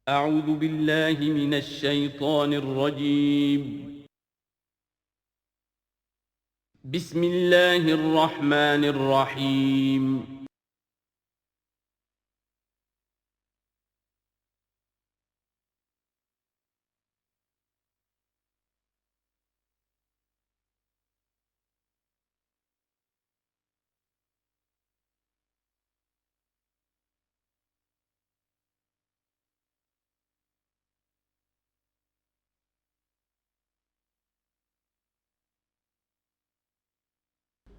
اعوذ باللہ من الشیطان الرجیم بسم اللہ الرحمن الرحیم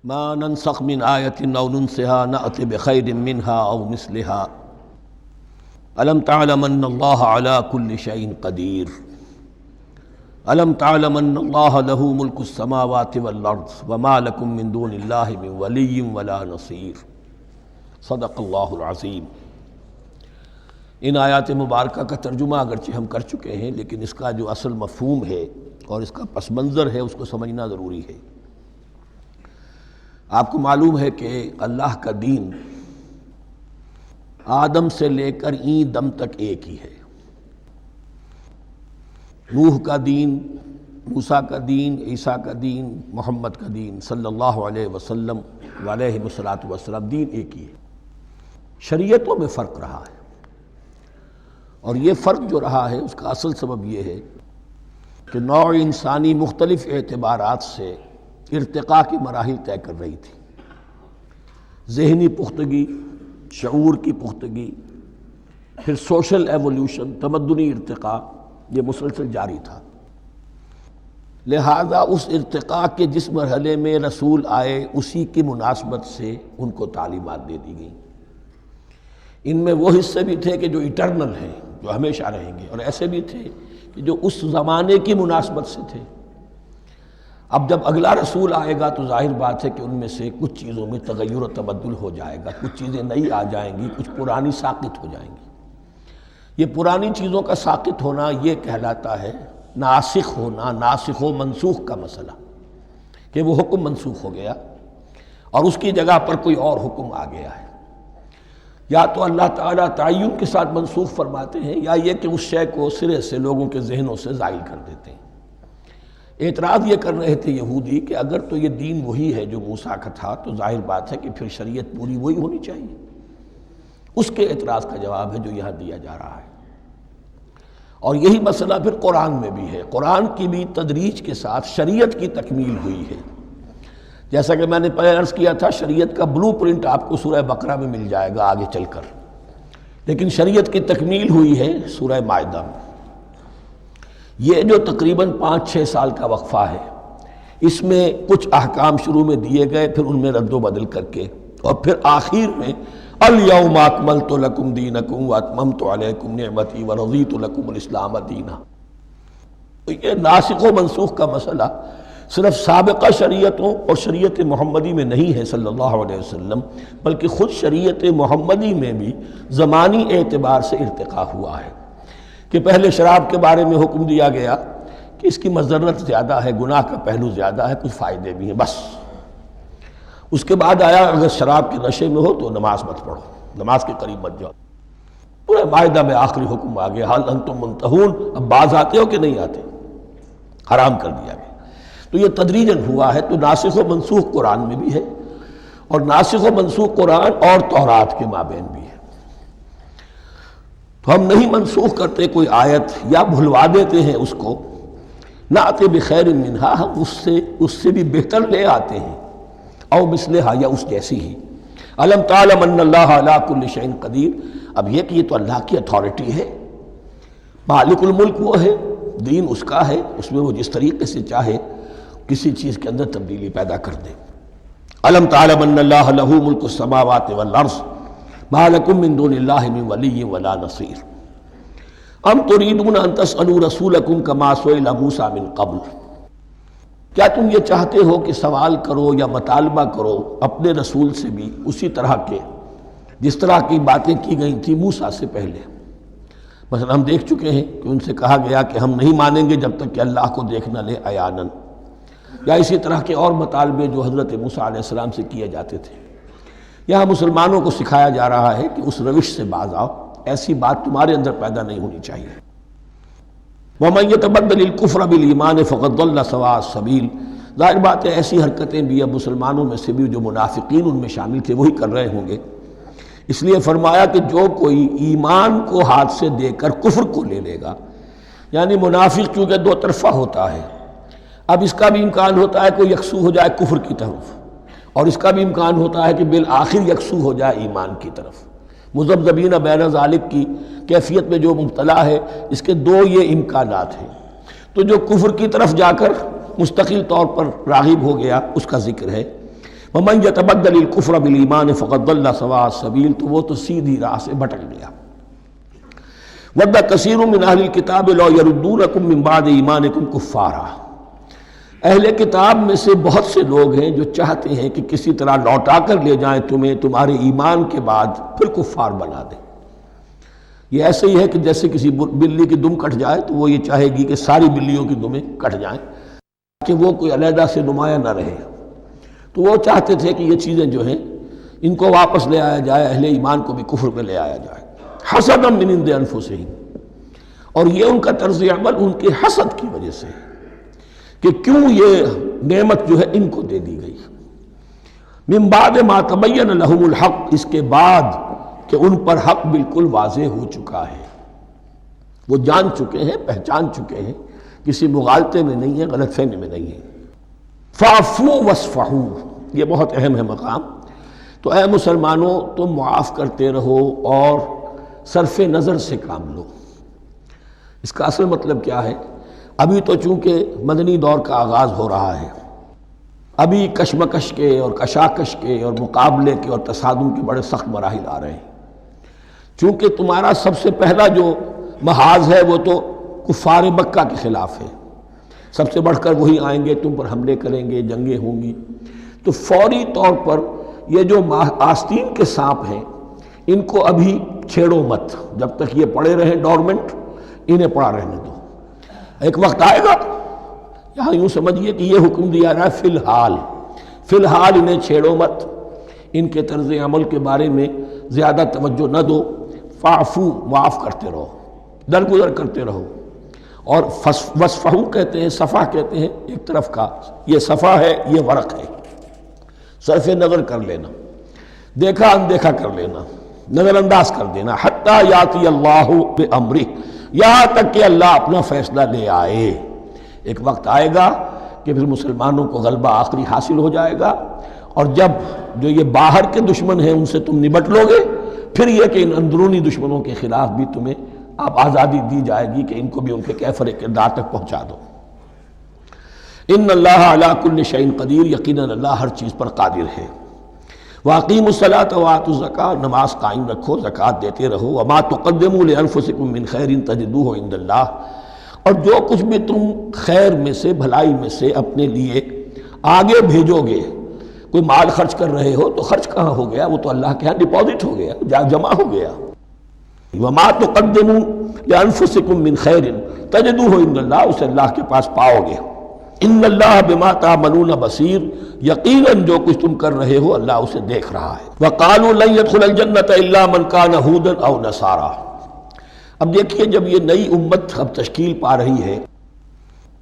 ما ننسخ من آیۃ او ننسها نأت بخیر منها او مثلها الم تعلم ان اللہ علی کل شیء قدیر الم تعلم ان اللہ له ملک السماوات والارض وما لکم من دون اللہ من ولی ولا نصیر صدق اللہ العظیم۔ ان آیات مبارکہ کا ترجمہ اگرچہ ہم کر چکے ہیں، لیکن اس کا جو اصل مفہوم ہے اور اس کا پس منظر ہے اس کو سمجھنا ضروری ہے۔ آپ کو معلوم ہے کہ اللہ کا دین آدم سے لے کر این دم تک ایک ہی ہے۔ نوح کا دین، موسیٰ کا دین، عیسیٰ کا دین، محمد کا دین صلی اللہ علیہ وسلم علیہ والسلام، دین ایک ہی ہے۔ شریعتوں میں فرق رہا ہے، اور یہ فرق جو رہا ہے اس کا اصل سبب یہ ہے کہ نوع انسانی مختلف اعتبارات سے ارتقاء کی مراحل طے کر رہی تھی۔ ذہنی پختگی، شعور کی پختگی، پھر سوشل ایولیوشن، تمدنی ارتقاء، یہ مسلسل جاری تھا۔ لہذا اس ارتقاء کے جس مرحلے میں رسول آئے اسی کی مناسبت سے ان کو تعلیمات دے دی گئیں۔ ان میں وہ حصے بھی تھے کہ جو ایٹرنل ہیں، جو ہمیشہ رہیں گے، اور ایسے بھی تھے کہ جو اس زمانے کی مناسبت سے تھے۔ اب جب اگلا رسول آئے گا تو ظاہر بات ہے کہ ان میں سے کچھ چیزوں میں تغیر و تبدل ہو جائے گا، کچھ چیزیں نئی آ جائیں گی، کچھ پرانی ساقط ہو جائیں گی۔ یہ پرانی چیزوں کا ساقط ہونا یہ کہلاتا ہے ناسخ ہونا، ناسخ و منسوخ کا مسئلہ، کہ وہ حکم منسوخ ہو گیا اور اس کی جگہ پر کوئی اور حکم آ گیا ہے۔ یا تو اللہ تعالیٰ تعین کے ساتھ منسوخ فرماتے ہیں، یا یہ کہ اس شے کو سرے سے لوگوں کے ذہنوں سے زائل کر دیتے ہیں۔ اعتراض یہ کر رہے تھے یہودی کہ اگر تو یہ دین وہی ہے جو موسیٰ کا تھا تو ظاہر بات ہے کہ پھر شریعت پوری وہی ہونی چاہیے۔ اس کے اعتراض کا جواب ہے جو یہاں دیا جا رہا ہے، اور یہی مسئلہ پھر قرآن میں بھی ہے۔ قرآن کی بھی تدریج کے ساتھ شریعت کی تکمیل ہوئی ہے۔ جیسا کہ میں نے پہلے عرض کیا تھا، شریعت کا بلو پرنٹ آپ کو سورہ بقرہ میں مل جائے گا آگے چل کر، لیکن شریعت کی تکمیل ہوئی ہے سورہ مائدہ میں۔ یہ جو تقریباً 5-6 سال کا وقفہ ہے، اس میں کچھ احکام شروع میں دیے گئے، پھر ان میں رد و بدل کر کے، اور پھر آخر میں الیوم اکملت لکم دینکم واتممت علیکم نعمتی ورضیت لکم الاسلام دینا۔ تو یہ ناسخ و منسوخ کا مسئلہ صرف سابقہ شریعتوں اور شریعت محمدی میں نہیں ہے صلی اللہ علیہ وسلم، بلکہ خود شریعت محمدی میں بھی زمانی اعتبار سے ارتقاء ہوا ہے۔ کہ پہلے شراب کے بارے میں حکم دیا گیا کہ اس کی مضرت زیادہ ہے، گناہ کا پہلو زیادہ ہے، کچھ فائدے بھی ہیں، بس۔ اس کے بعد آیا اگر شراب کے نشے میں ہو تو نماز مت پڑھو، نماز کے قریب مت جاؤ۔ پورے مائدہ میں آخری حکم آ گیا، حل انتم منتہون، اب باز آتے ہو کہ نہیں آتے، حرام کر دیا گیا۔ تو یہ تدریجاً ہوا ہے۔ تو ناسخ و منسوخ قرآن میں بھی ہے، اور ناسخ و منسوخ قرآن اور تورات کے مابین بھی ہے۔ تو ہم نہیں منسوخ کرتے کوئی آیت یا بھلوا دیتے ہیں اس کو، نأت بخیر منہا، ہم اس سے بھی بہتر لے آتے ہیں، او مثلہا، یا اس جیسی ہی۔ الم تعلم ان اللہ علی کل شیء قدیر، اب یہ کہ یہ تو اللہ کی اتھارٹی ہے، مالک الملک وہ ہے، دین اس کا ہے، اس میں وہ جس طریقے سے چاہے کسی چیز کے اندر تبدیلی پیدا کر دے۔ الم تعلم ان اللہ لہ ملک السماوات والارض ما لکم من دون اللہ من ولی ولا نصیر ام تریدون ان تسألوا رسولکم کما سئل موسیٰ من قبل، کیا تم یہ چاہتے ہو کہ سوال کرو یا مطالبہ کرو اپنے رسول سے بھی اسی طرح کے جس طرح کی باتیں کی گئی تھی موسیٰ سے پہلے؟ مثلا ہم دیکھ چکے ہیں کہ ان سے کہا گیا کہ ہم نہیں مانیں گے جب تک کہ اللہ کو دیکھ نہ لے عیاناً، یا اسی طرح کے اور مطالبے جو حضرت موسیٰ علیہ السلام سے کیے جاتے تھے۔ یہاں مسلمانوں کو سکھایا جا رہا ہے کہ اس روش سے باز آؤ ایسی بات تمہارے اندر پیدا نہیں ہونی چاہیے۔ وَمَن يَتَبَدَّلِ الْكُفْرَ بِالْإِيمَانِ فَقَدْ ضَلَّ سَوَاءَ السَّبِيلِ۔ ظاہر بات ہے ایسی حرکتیں بھی اب مسلمانوں میں سے بھی جو منافقین ان میں شامل تھے وہی کر رہے ہوں گے، اس لیے فرمایا کہ جو کوئی ایمان کو ہاتھ سے دے کر کفر کو لے لے گا، یعنی منافق چونکہ دو طرفہ ہوتا ہے، اب اس کا بھی امکان ہوتا ہے کہ یکسو ہو جائے کفر کی طرف، اور اس کا بھی امکان ہوتا ہے کہ بالآخر یکسو ہو جائے ایمان کی طرف۔ مذبذبین بین ذالک کی کیفیت میں جو مبتلا ہے، اس کے دو یہ امکانات ہیں۔ تو جو کفر کی طرف جا کر مستقل طور پر راغب ہو گیا اس کا ذکر ہے، وَمَن يَتَبَدَّلِ الْكُفْرَ بِالْإِيمَانِ فَقَدْ ضَلَّ سَوَاءَ السَّبِيلِ، تو وہ تو سیدھی راہ سے بھٹک گیا۔ وَدَّ كَثِيرٌ مِّنْ أَهْلِ الْكِتَابِ لَوْ يَرُدُّونَكُم مِّن بَعْدِ إِيمَانِكُمْ كُفَّارًا، اہل کتاب میں سے بہت سے لوگ ہیں جو چاہتے ہیں کہ کسی طرح لوٹا کر لے جائیں تمہیں تمہارے ایمان کے بعد پھر کفار بنا دیں۔ یہ ایسے ہی ہے کہ جیسے کسی بلی کی دم کٹ جائے تو وہ یہ چاہے گی کہ ساری بلیوں کی دمیں کٹ جائیں کہ وہ کوئی علیحدہ سے نمایاں نہ رہے۔ تو وہ چاہتے تھے کہ یہ چیزیں جو ہیں ان کو واپس لے آیا جائے، اہل ایمان کو بھی کفر میں لے آیا جائے، حسدا من عند انفسہم، اور یہ ان کا طرز عمل ان کے حسد کی وجہ سے کہ کیوں یہ نعمت جو ہے ان کو دے دی گئی۔ من بعد ما تبین لہم الحق، اس کے بعد کہ ان پر حق بالکل واضح ہو چکا ہے، وہ جان چکے ہیں، پہچان چکے ہیں، کسی مغالطے میں نہیں ہے، غلط فہمی میں نہیں ہے۔ فاعفوا واصفحوا، یہ بہت اہم ہے مقام۔ تو اے مسلمانوں تم معاف کرتے رہو اور صرف نظر سے کام لو۔ اس کا اصل مطلب کیا ہے؟ ابھی تو چونکہ مدنی دور کا آغاز ہو رہا ہے، ابھی کشمکش کے اور کشاکش کے اور مقابلے کے اور تصادم کے بڑے سخت مراحل آ رہے ہیں۔ چونکہ تمہارا سب سے پہلا جو محاذ ہے وہ تو کفار مکہ کے خلاف ہے، سب سے بڑھ کر وہی آئیں گے، تم پر حملے کریں گے، جنگیں ہوں گی۔ تو فوری طور پر یہ جو آستین کے سانپ ہیں ان کو ابھی چھیڑو مت، جب تک یہ پڑے رہیں ڈورمنٹ، انہیں پڑا رہنے دو۔ ایک وقت آئے گا، یہاں یوں سمجھیے کہ یہ حکم دیا رہا ہے فی الحال انہیں چھیڑو مت، ان کے طرز عمل کے بارے میں زیادہ توجہ نہ دو، فاعفو، معاف کرتے رہو، درگزر کرتے رہو۔ اور وصفحو کہتے ہیں، صفح کہتے ہیں ایک طرف کا، یہ صفح ہے، یہ ورق ہے، صرف نظر کر لینا، دیکھا اندیکھا کر لینا، نظر انداز کر دینا، حتی یاتی اللہ بامرہ، یہاں تک کہ اللہ اپنا فیصلہ لے آئے۔ ایک وقت آئے گا کہ پھر مسلمانوں کو غلبہ آخری حاصل ہو جائے گا، اور جب جو یہ باہر کے دشمن ہیں ان سے تم نبٹ لو گے، پھر یہ کہ ان اندرونی دشمنوں کے خلاف بھی تمہیں اب آزادی دی جائے گی کہ ان کو بھی ان کے کیفر کردار تک پہنچا دو۔ ان اللہ علی کل شیء قدیر، یقیناً اللہ ہر چیز پر قادر ہے۔ واقیموا الصلاۃ وآتوا الزکاۃ، نماز قائم رکھو، زکوٰۃ دیتے رہو۔ وما تقدموا لانفسکم من خیر تجدوہ عند اللہ، اور جو کچھ بھی تم خیر میں سے، بھلائی میں سے اپنے لیے آگے بھیجو گے، کوئی مال خرچ کر رہے ہو تو خرچ کہاں ہو گیا؟ وہ تو اللہ کے ہاں ڈپازٹ ہو گیا، جمع ہو گیا۔ وما تقدموا لانفسکم من خیر تجدوہ عند اللہ، اسے اللہ کے پاس پاؤ گے۔ ان اللہ بما تعملون بصیر، یقیناً جو کچھ تم کر رہے ہو اللہ اسے دیکھ رہا ہے۔ وقالوا لن يدخل الجنۃ الا من كان هودا او نصارى۔ اب دیکھیے جب یہ نئی امت اب تشکیل پا رہی ہے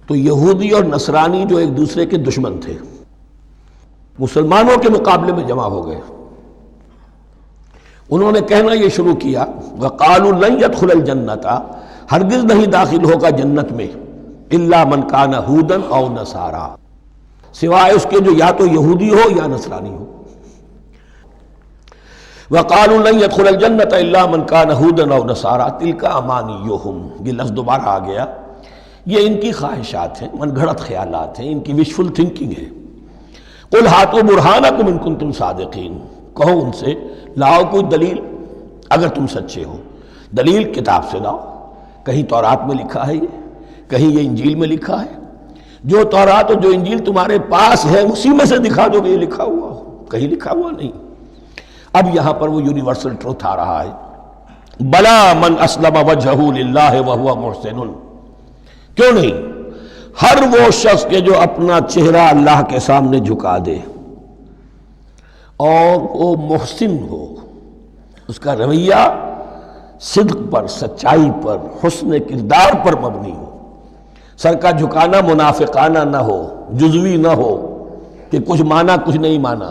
تو یہودی اور نصرانی جو ایک دوسرے کے دشمن تھے مسلمانوں کے مقابلے میں جمع ہو گئے، انہوں نے کہنا یہ شروع کیا، وقالوا لن يدخل الجنۃ، ہرگز نہیں داخل ہوگا جنت میں، الا من کان ہودا او نصارا، سوائے اس کے جو یا تو یہودی ہو یا نصرانی ہو۔ وقالوا لن يدخل الجنۃ الا من کان ہودا او نصارا تلک امانیہم، یہ لفظ دوبارہ آ گیا، یہ ان کی خواہشات ہیں، من گھڑت خیالات ہیں، ان کی وشفل تھنکنگ ہے۔ قل ہاتوا برہانکم ان کنتم صادقین، کہو ان سے لاؤ کوئی دلیل اگر تم سچے ہو، دلیل کتاب سے لاؤ، کہیں تورات میں لکھا ہے یہ، کہیں یہ انجیل میں لکھا ہے، جو تورات اور جو انجیل تمہارے پاس ہے اسی میں سے دکھا دو کہ یہ لکھا ہوا ہو، کہیں لکھا ہوا نہیں۔ اب یہاں پر وہ یونیورسل ٹروتھ آ رہا ہے، بلا من اسلم وجہہ للہ وہو محسن، کیوں نہیں، ہر وہ شخص کے جو اپنا چہرہ اللہ کے سامنے جھکا دے اور وہ محسن ہو، اس کا رویہ صدق پر، سچائی پر، حسن کردار پر مبنی ہو، سر کا جھکانا منافقانہ نہ ہو، جزوی نہ ہو کہ کچھ مانا کچھ نہیں مانا۔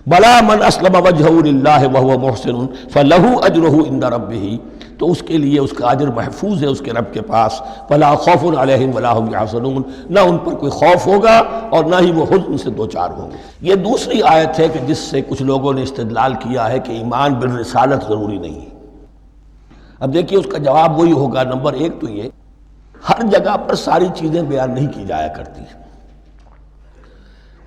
بلا من اسلم وجہہ للہ وہو محسن فلہ اجرہ عند ربہ، تو اس کے لیے اس کا اجر محفوظ ہے اس کے رب کے پاس۔ فلا خوف علیہم ولا هم یحزنون، نہ ان پر کوئی خوف ہوگا اور نہ ہی وہ حزن سے دوچار ہوں گے۔ یہ دوسری آیت ہے کہ جس سے کچھ لوگوں نے استدلال کیا ہے کہ ایمان بالرسالت ضروری نہیں ہے۔ اب دیکھیے اس کا جواب وہی ہوگا، نمبر ایک تو یہ ہر جگہ پر ساری چیزیں بیان نہیں کی جایا کرتی،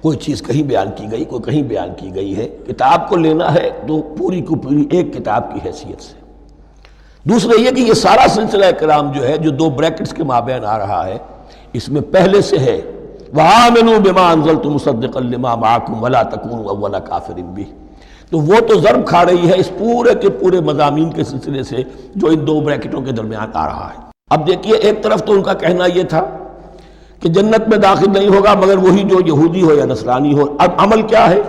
کوئی چیز کہیں بیان کی گئی، کوئی کہیں بیان کی گئی ہے۔ کتاب کو لینا ہے تو پوری کو پوری ایک کتاب کی حیثیت سے۔ دوسرا یہ کہ یہ سارا سلسلہ کرام جو ہے، جو دو بریکٹس کے مابین آ رہا ہے، اس میں پہلے سے ہے وَآمِنُوا بِمَا أَنزَلْتُ مُصَدِّقًا لِمَا مَعَكُمْ وَلَا تَكُونُوا أَوَّلَ كَافِرٍ بِهِ، تو وہ تو ضرب کھا رہی ہے اس پورے کے پورے مضامین کے سلسلے سے جو ان دو بریکٹوں کے درمیان آ رہا ہے۔ اب دیکھیے ایک طرف تو ان کا کہنا یہ تھا کہ جنت میں داخل نہیں ہوگا مگر وہی جو یہودی ہو یا نصرانی ہو۔ اب عمل کیا ہے؟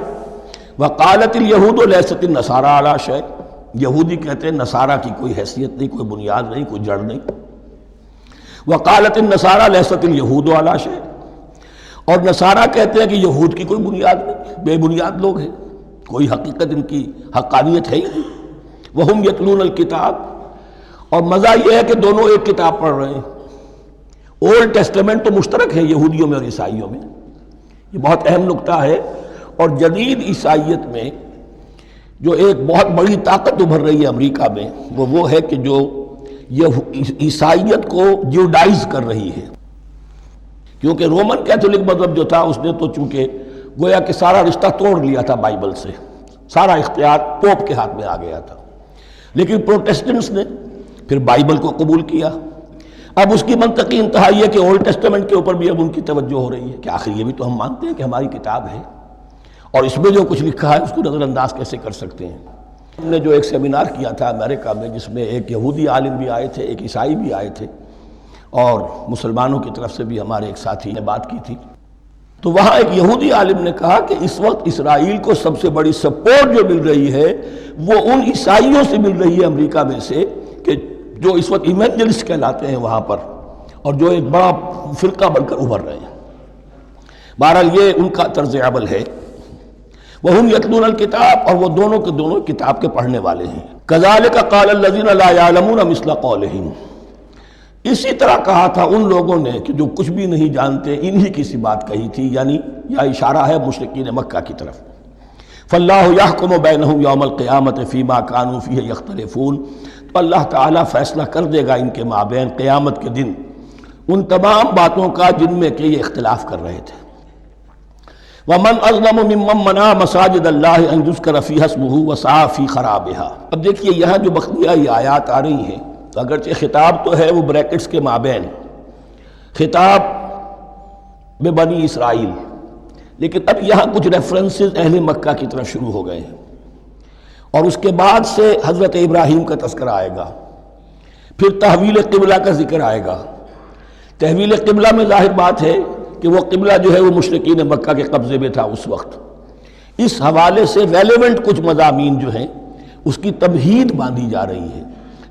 وَقَالَتِ الْيَهُودُ لَيْسَتِ النَّصَارَىٰ عَلَىٰ شَيْءٍ، یہودی کہتے ہیں نصارہ کی کوئی حیثیت نہیں، کوئی بنیاد نہیں، کوئی جڑ نہیں۔ وَقَالَتِ النَّصَارَىٰ لَيْسَتِ الْيَهُودُ عَلَىٰ شَيْءٍ، اور نصارہ کہتے ہیں کہ یہود کی کوئی بنیاد نہیں، بے بنیاد لوگ ہیں، کوئی حقیقت ان کی حقانیت ہے ہی نہیں۔ وَهُمْ يَتْلُونَ الْكِتَابَ، اور مزہ یہ ہے کہ دونوں ایک کتاب پڑھ رہے ہیں۔ اولڈ ٹیسٹمنٹ تو مشترک ہے یہودیوں میں اور عیسائیوں میں، یہ بہت اہم نکتہ ہے۔ اور جدید عیسائیت میں جو ایک بہت بڑی طاقت ابھر رہی ہے امریکہ میں، وہ ہے کہ جو یہ عیسائیت کو جیوڈائز کر رہی ہے، کیونکہ رومن کیتھولک مذہب جو تھا اس نے تو چونکہ گویا کہ سارا رشتہ توڑ لیا تھا بائبل سے، سارا اختیار پوپ کے ہاتھ میں آ گیا تھا، لیکن پروٹیسٹنٹس نے پھر بائبل کو قبول کیا۔ اب اس کی منطقی انتہا یہ کہ اولڈ ٹیسٹمنٹ کے اوپر بھی اب ان کی توجہ ہو رہی ہے کہ آخر یہ بھی تو ہم مانتے ہیں کہ ہماری کتاب ہے، اور اس میں جو کچھ لکھا ہے اس کو نظر انداز کیسے کر سکتے ہیں۔ ہم نے جو ایک سیمینار کیا تھا امریکہ میں، جس میں ایک یہودی عالم بھی آئے تھے، ایک عیسائی بھی آئے تھے، اور مسلمانوں کی طرف سے بھی ہمارے ایک ساتھی نے بات کی تھی، تو وہاں ایک یہودی عالم نے کہا کہ اس وقت اسرائیل کو سب سے بڑی سپورٹ جو مل رہی ہے وہ ان عیسائیوں سے مل رہی ہے امریکہ میں سے، کہ جو اس وقت ایونجلسٹ کہلاتے ہیں وہاں پر، اور جو ایک بڑا فرقہ بن کر ابھر رہے ہیں۔ بہرحال یہ ان کا طرز عمل ہے۔ وَهُمْ يَتْلُونَ الْكِتَابَ، اور وہ دونوں کے دونوں کتاب کے پڑھنے والے ہیں۔ كَذَلِكَ قَالَ الَّذِينَ لَا يَعْلَمُونَ مِثْلَ قَوْلِهِمْ، اسی طرح کہا تھا ان لوگوں نے کہ جو کچھ بھی نہیں جانتے انہی کی سی بات کہی تھی، یعنی یہ اشارہ ہے مشرکین مکہ کی طرف۔ فَاللَّهُ يَحْكُمُ بَيْنَهُمْ يَوْمَ الْقِيَامَةِ فِيمَا كَانُوا فِيهِ يَخْتَلِفُونَ، تو اللہ تعالیٰ فیصلہ کر دے گا ان کے مابین قیامت کے دن ان تمام باتوں کا جن میں کہ یہ اختلاف کر رہے تھے۔ وَمَنْ أَظْلَمُ مِمَّنْ مَنَعَ مَسَاجِدَ اللَّهِ أَنْ يُذْكَرَ فِيهَا اسْمُهُ وَسَعَىٰ فِي خَرَابِهَا۔ اب دیکھیے یہاں جو بخیہ یہ آیات آ رہی ہیں، تو اگرچہ خطاب تو ہے وہ بریکٹس کے مابین، خطاب میں بنی اسرائیل، لیکن اب یہاں کچھ ریفرنسز اہل مکہ کی طرف شروع ہو گئے ہیں، اور اس کے بعد سے حضرت ابراہیم کا تذکرہ آئے گا، پھر تحویل قبلہ کا ذکر آئے گا۔ تحویل قبلہ میں ظاہر بات ہے کہ وہ قبلہ جو ہے وہ مشرکین مکہ کے قبضے میں تھا اس وقت۔ اس حوالے سے ریلیونٹ کچھ مضامین جو ہیں اس کی تمہید باندھی جا رہی ہے۔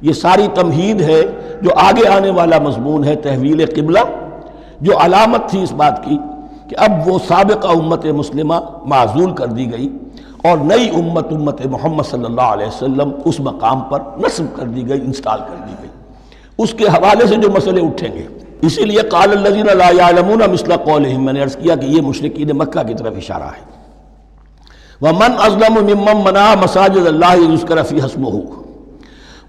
یہ ساری تمہید ہے جو آگے آنے والا مضمون ہے تحویل قبلہ، جو علامت تھی اس بات کی کہ اب وہ سابقہ امت مسلمہ معزول کر دی گئی اور نئی امت محمد صلی اللہ علیہ وسلم اس مقام پر نصب کر دی گئی، انسٹال کر دی گئی۔ اس کے حوالے سے جو مسئلے اٹھیں گے، اسی لیے قال الذین لا یعلمون مثل قولہم، میں نے عرض کیا کہ یہ مشرکین مکہ کی طرف اشارہ ہے۔ ومن اظلم ممن منع مساجد اللہ یذکر فیہا اسمہ،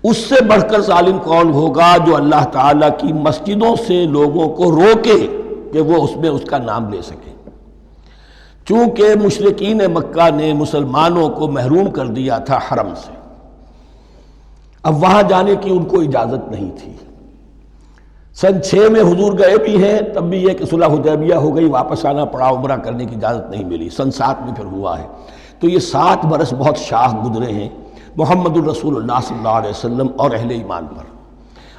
اس سے بڑھ کر ظالم کون ہوگا جو اللہ تعالیٰ کی مسجدوں سے لوگوں کو روکے کہ وہ اس میں اس کا نام لے سکے۔ چونکہ مشرکین مکہ نے مسلمانوں کو محروم کر دیا تھا حرم سے، اب وہاں جانے کی ان کو اجازت نہیں تھی۔ سن 6 میں حضور گئے بھی ہیں، تب بھی یہ کہ صلح حدیبیہ ہو گئی، واپس آنا پڑا، عمرہ کرنے کی اجازت نہیں ملی۔ سن 7 میں پھر ہوا ہے، تو یہ 7 برس بہت شاہ گزرے ہیں محمد الرسول اللہ صلی اللہ علیہ وسلم اور اہل ایمان پر۔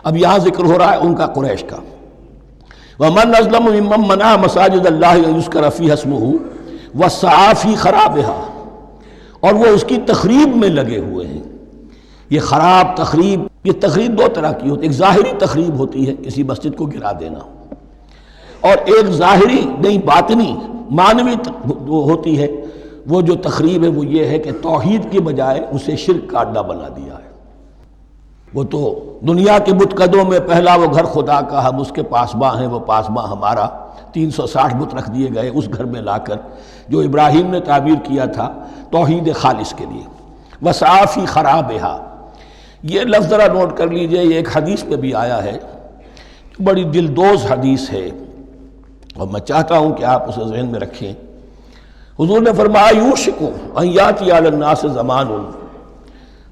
اب یہاں ذکر ہو رہا ہے ان کا قریش کا۔ وَمَنْ أَظْلَمُ مِمَّنْ مَنَعَ مَسَاجِدَ اللَّهِ أَنْ يُذْكَرَ فِيهَا اسْمُهُ وَسَعَىٰ فِي خَرَابِهَا، اور وہ اس کی تخریب میں لگے ہوئے ہیں۔ یہ خراب تخریب، یہ تخریب دو طرح کی ہوتی ہے، ایک ظاہری تخریب ہوتی ہے کسی مسجد کو گرا دینا، اور ایک ظاہری نہیں باطنی معنوی ہوتی ہے۔ وہ جو تخریب ہے وہ یہ ہے کہ توحید کی بجائے اسے شرک کا اڈا بنا دیا ہے۔ وہ تو دنیا کے بت قدوں میں پہلا وہ گھر خدا کا، ہم اس کے پاسباں ہیں، وہ پاسباں ہمارا، 360 بت رکھ دیے گئے اس گھر میں لا کر جو ابراہیم نے تعبیر کیا تھا توحید خالص کے لیے۔ وَسَعَىٰ فِي خَرَابِهَا، یہ لفظ ذرا نوٹ کر لیجئے، یہ ایک حدیث میں بھی آیا ہے، بڑی دلدوز حدیث ہے، اور میں چاہتا ہوں کہ آپ اسے ذہن میں رکھیں۔ حضور نے فرمایا یوشک ان یاتی علی الناس زمان،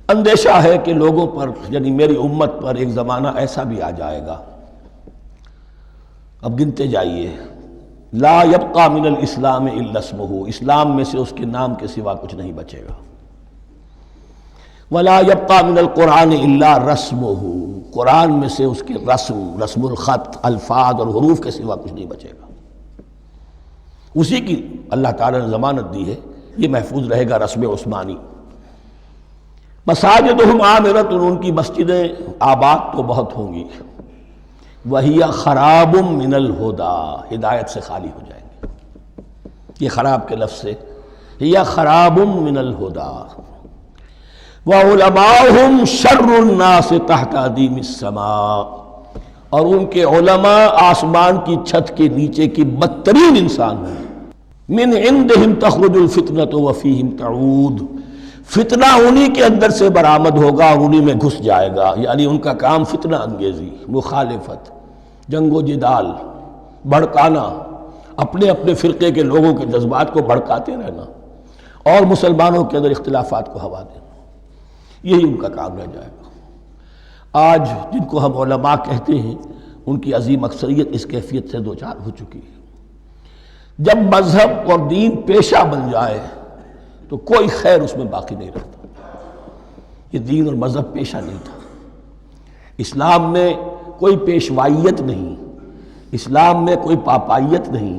اندیشہ ہے کہ لوگوں پر یعنی میری امت پر ایک زمانہ ایسا بھی آ جائے گا، اب گنتے جائیے، لا یبقى من الاسلام الا اسمہ، اسلام میں سے اس کے نام کے سوا کچھ نہیں بچے گا، ولا یبقى من القرآن الا رسمہ، قرآن میں سے اس کے رسم الخط، الفاظ اور حروف کے سوا کچھ نہیں بچے گا، اسی کی اللہ تعالیٰ نے ضمانت دی ہے، یہ محفوظ رہے گا رسم عثمانی۔ مساجدہم عامرۃ، ان کی مسجدیں آباد تو بہت ہوں گی، وہی خراب من الہدی، ہدایت سے خالی ہو جائیں گے، یہ خراب کے لفظ سے، ہی خراب من الہدی، وعلماؤہم شر الناس تحت ادیم السماء، اور ان کے علماء آسمان کی چھت کے نیچے کی بدترین انسان ہیں، من عندہم تخرج الفتنۃ وفیہم تعود، فتنہ انہی کے اندر سے برآمد ہوگا اور انہی میں گھس جائے گا، یعنی ان کا کام فتنہ انگیزی، مخالفت، جنگ و جدال، بھڑکانا، اپنے اپنے فرقے کے لوگوں کے جذبات کو بھڑکاتے رہنا اور مسلمانوں کے اندر اختلافات کو ہوا دینا، یہی ان کا کام رہ جائے گا۔ آج جن کو ہم علماء کہتے ہیں ان کی عظیم اکثریت اس کیفیت سے دوچار ہو چکی ہے۔ جب مذہب اور دین پیشہ بن جائے تو کوئی خیر اس میں باقی نہیں رہتا۔ یہ دین اور مذہب پیشہ نہیں تھا، اسلام میں کوئی پیشوائیت نہیں، اسلام میں کوئی پاپائیت نہیں،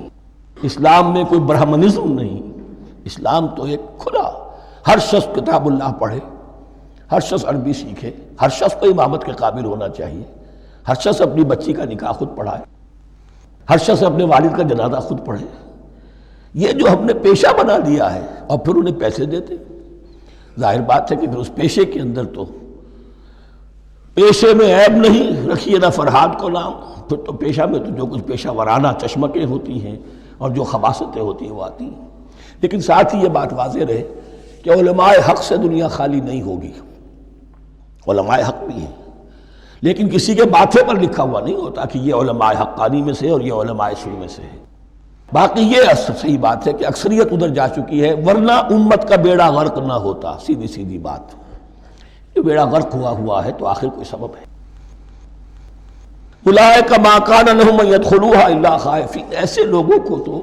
اسلام میں کوئی برہمنزم نہیں، اسلام تو ایک کھلا، ہر شخص کتاب اللہ پڑھے، ہر شخص عربی سیکھے، ہر شخص کو امامت کے قابل ہونا چاہیے، ہر شخص اپنی بچی کا نکاح خود پڑھائے، ہر شخص اپنے والد کا جنازہ خود پڑھے۔ یہ جو ہم نے پیشہ بنا دیا ہے اور پھر انہیں پیسے دیتے، ظاہر بات ہے کہ پھر اس پیشے کے اندر تو پیشے میں عیب نہیں، رکھیے نہ فرہاد کو نام، پھر تو پیشہ میں تو جو کچھ پیشہ ورانہ چشمکیں ہوتی ہیں اور جو خباثتیں ہوتی ہیں وہ آتی ہیں۔ لیکن ساتھ ہی یہ بات واضح رہے کہ علماء حق سے دنیا خالی نہیں ہوگی، علماء حق بھی ہیں، لیکن کسی کے ماتھے پر لکھا ہوا نہیں ہوتا کہ یہ علماء حقانی میں سے اور یہ علماء سو میں سے ہے۔ باقی یہ صحیح بات ہے کہ اکثریت ادھر جا چکی ہے، ورنہ امت کا بیڑا غرق نہ ہوتا، سیدھی سیدھی بات، یہ بیڑا غرق ہوا ہے تو آخر کوئی سبب ہے۔ اولئک ما کان لہم ان یدخلوها الا خائفین، ایسے لوگوں کو تو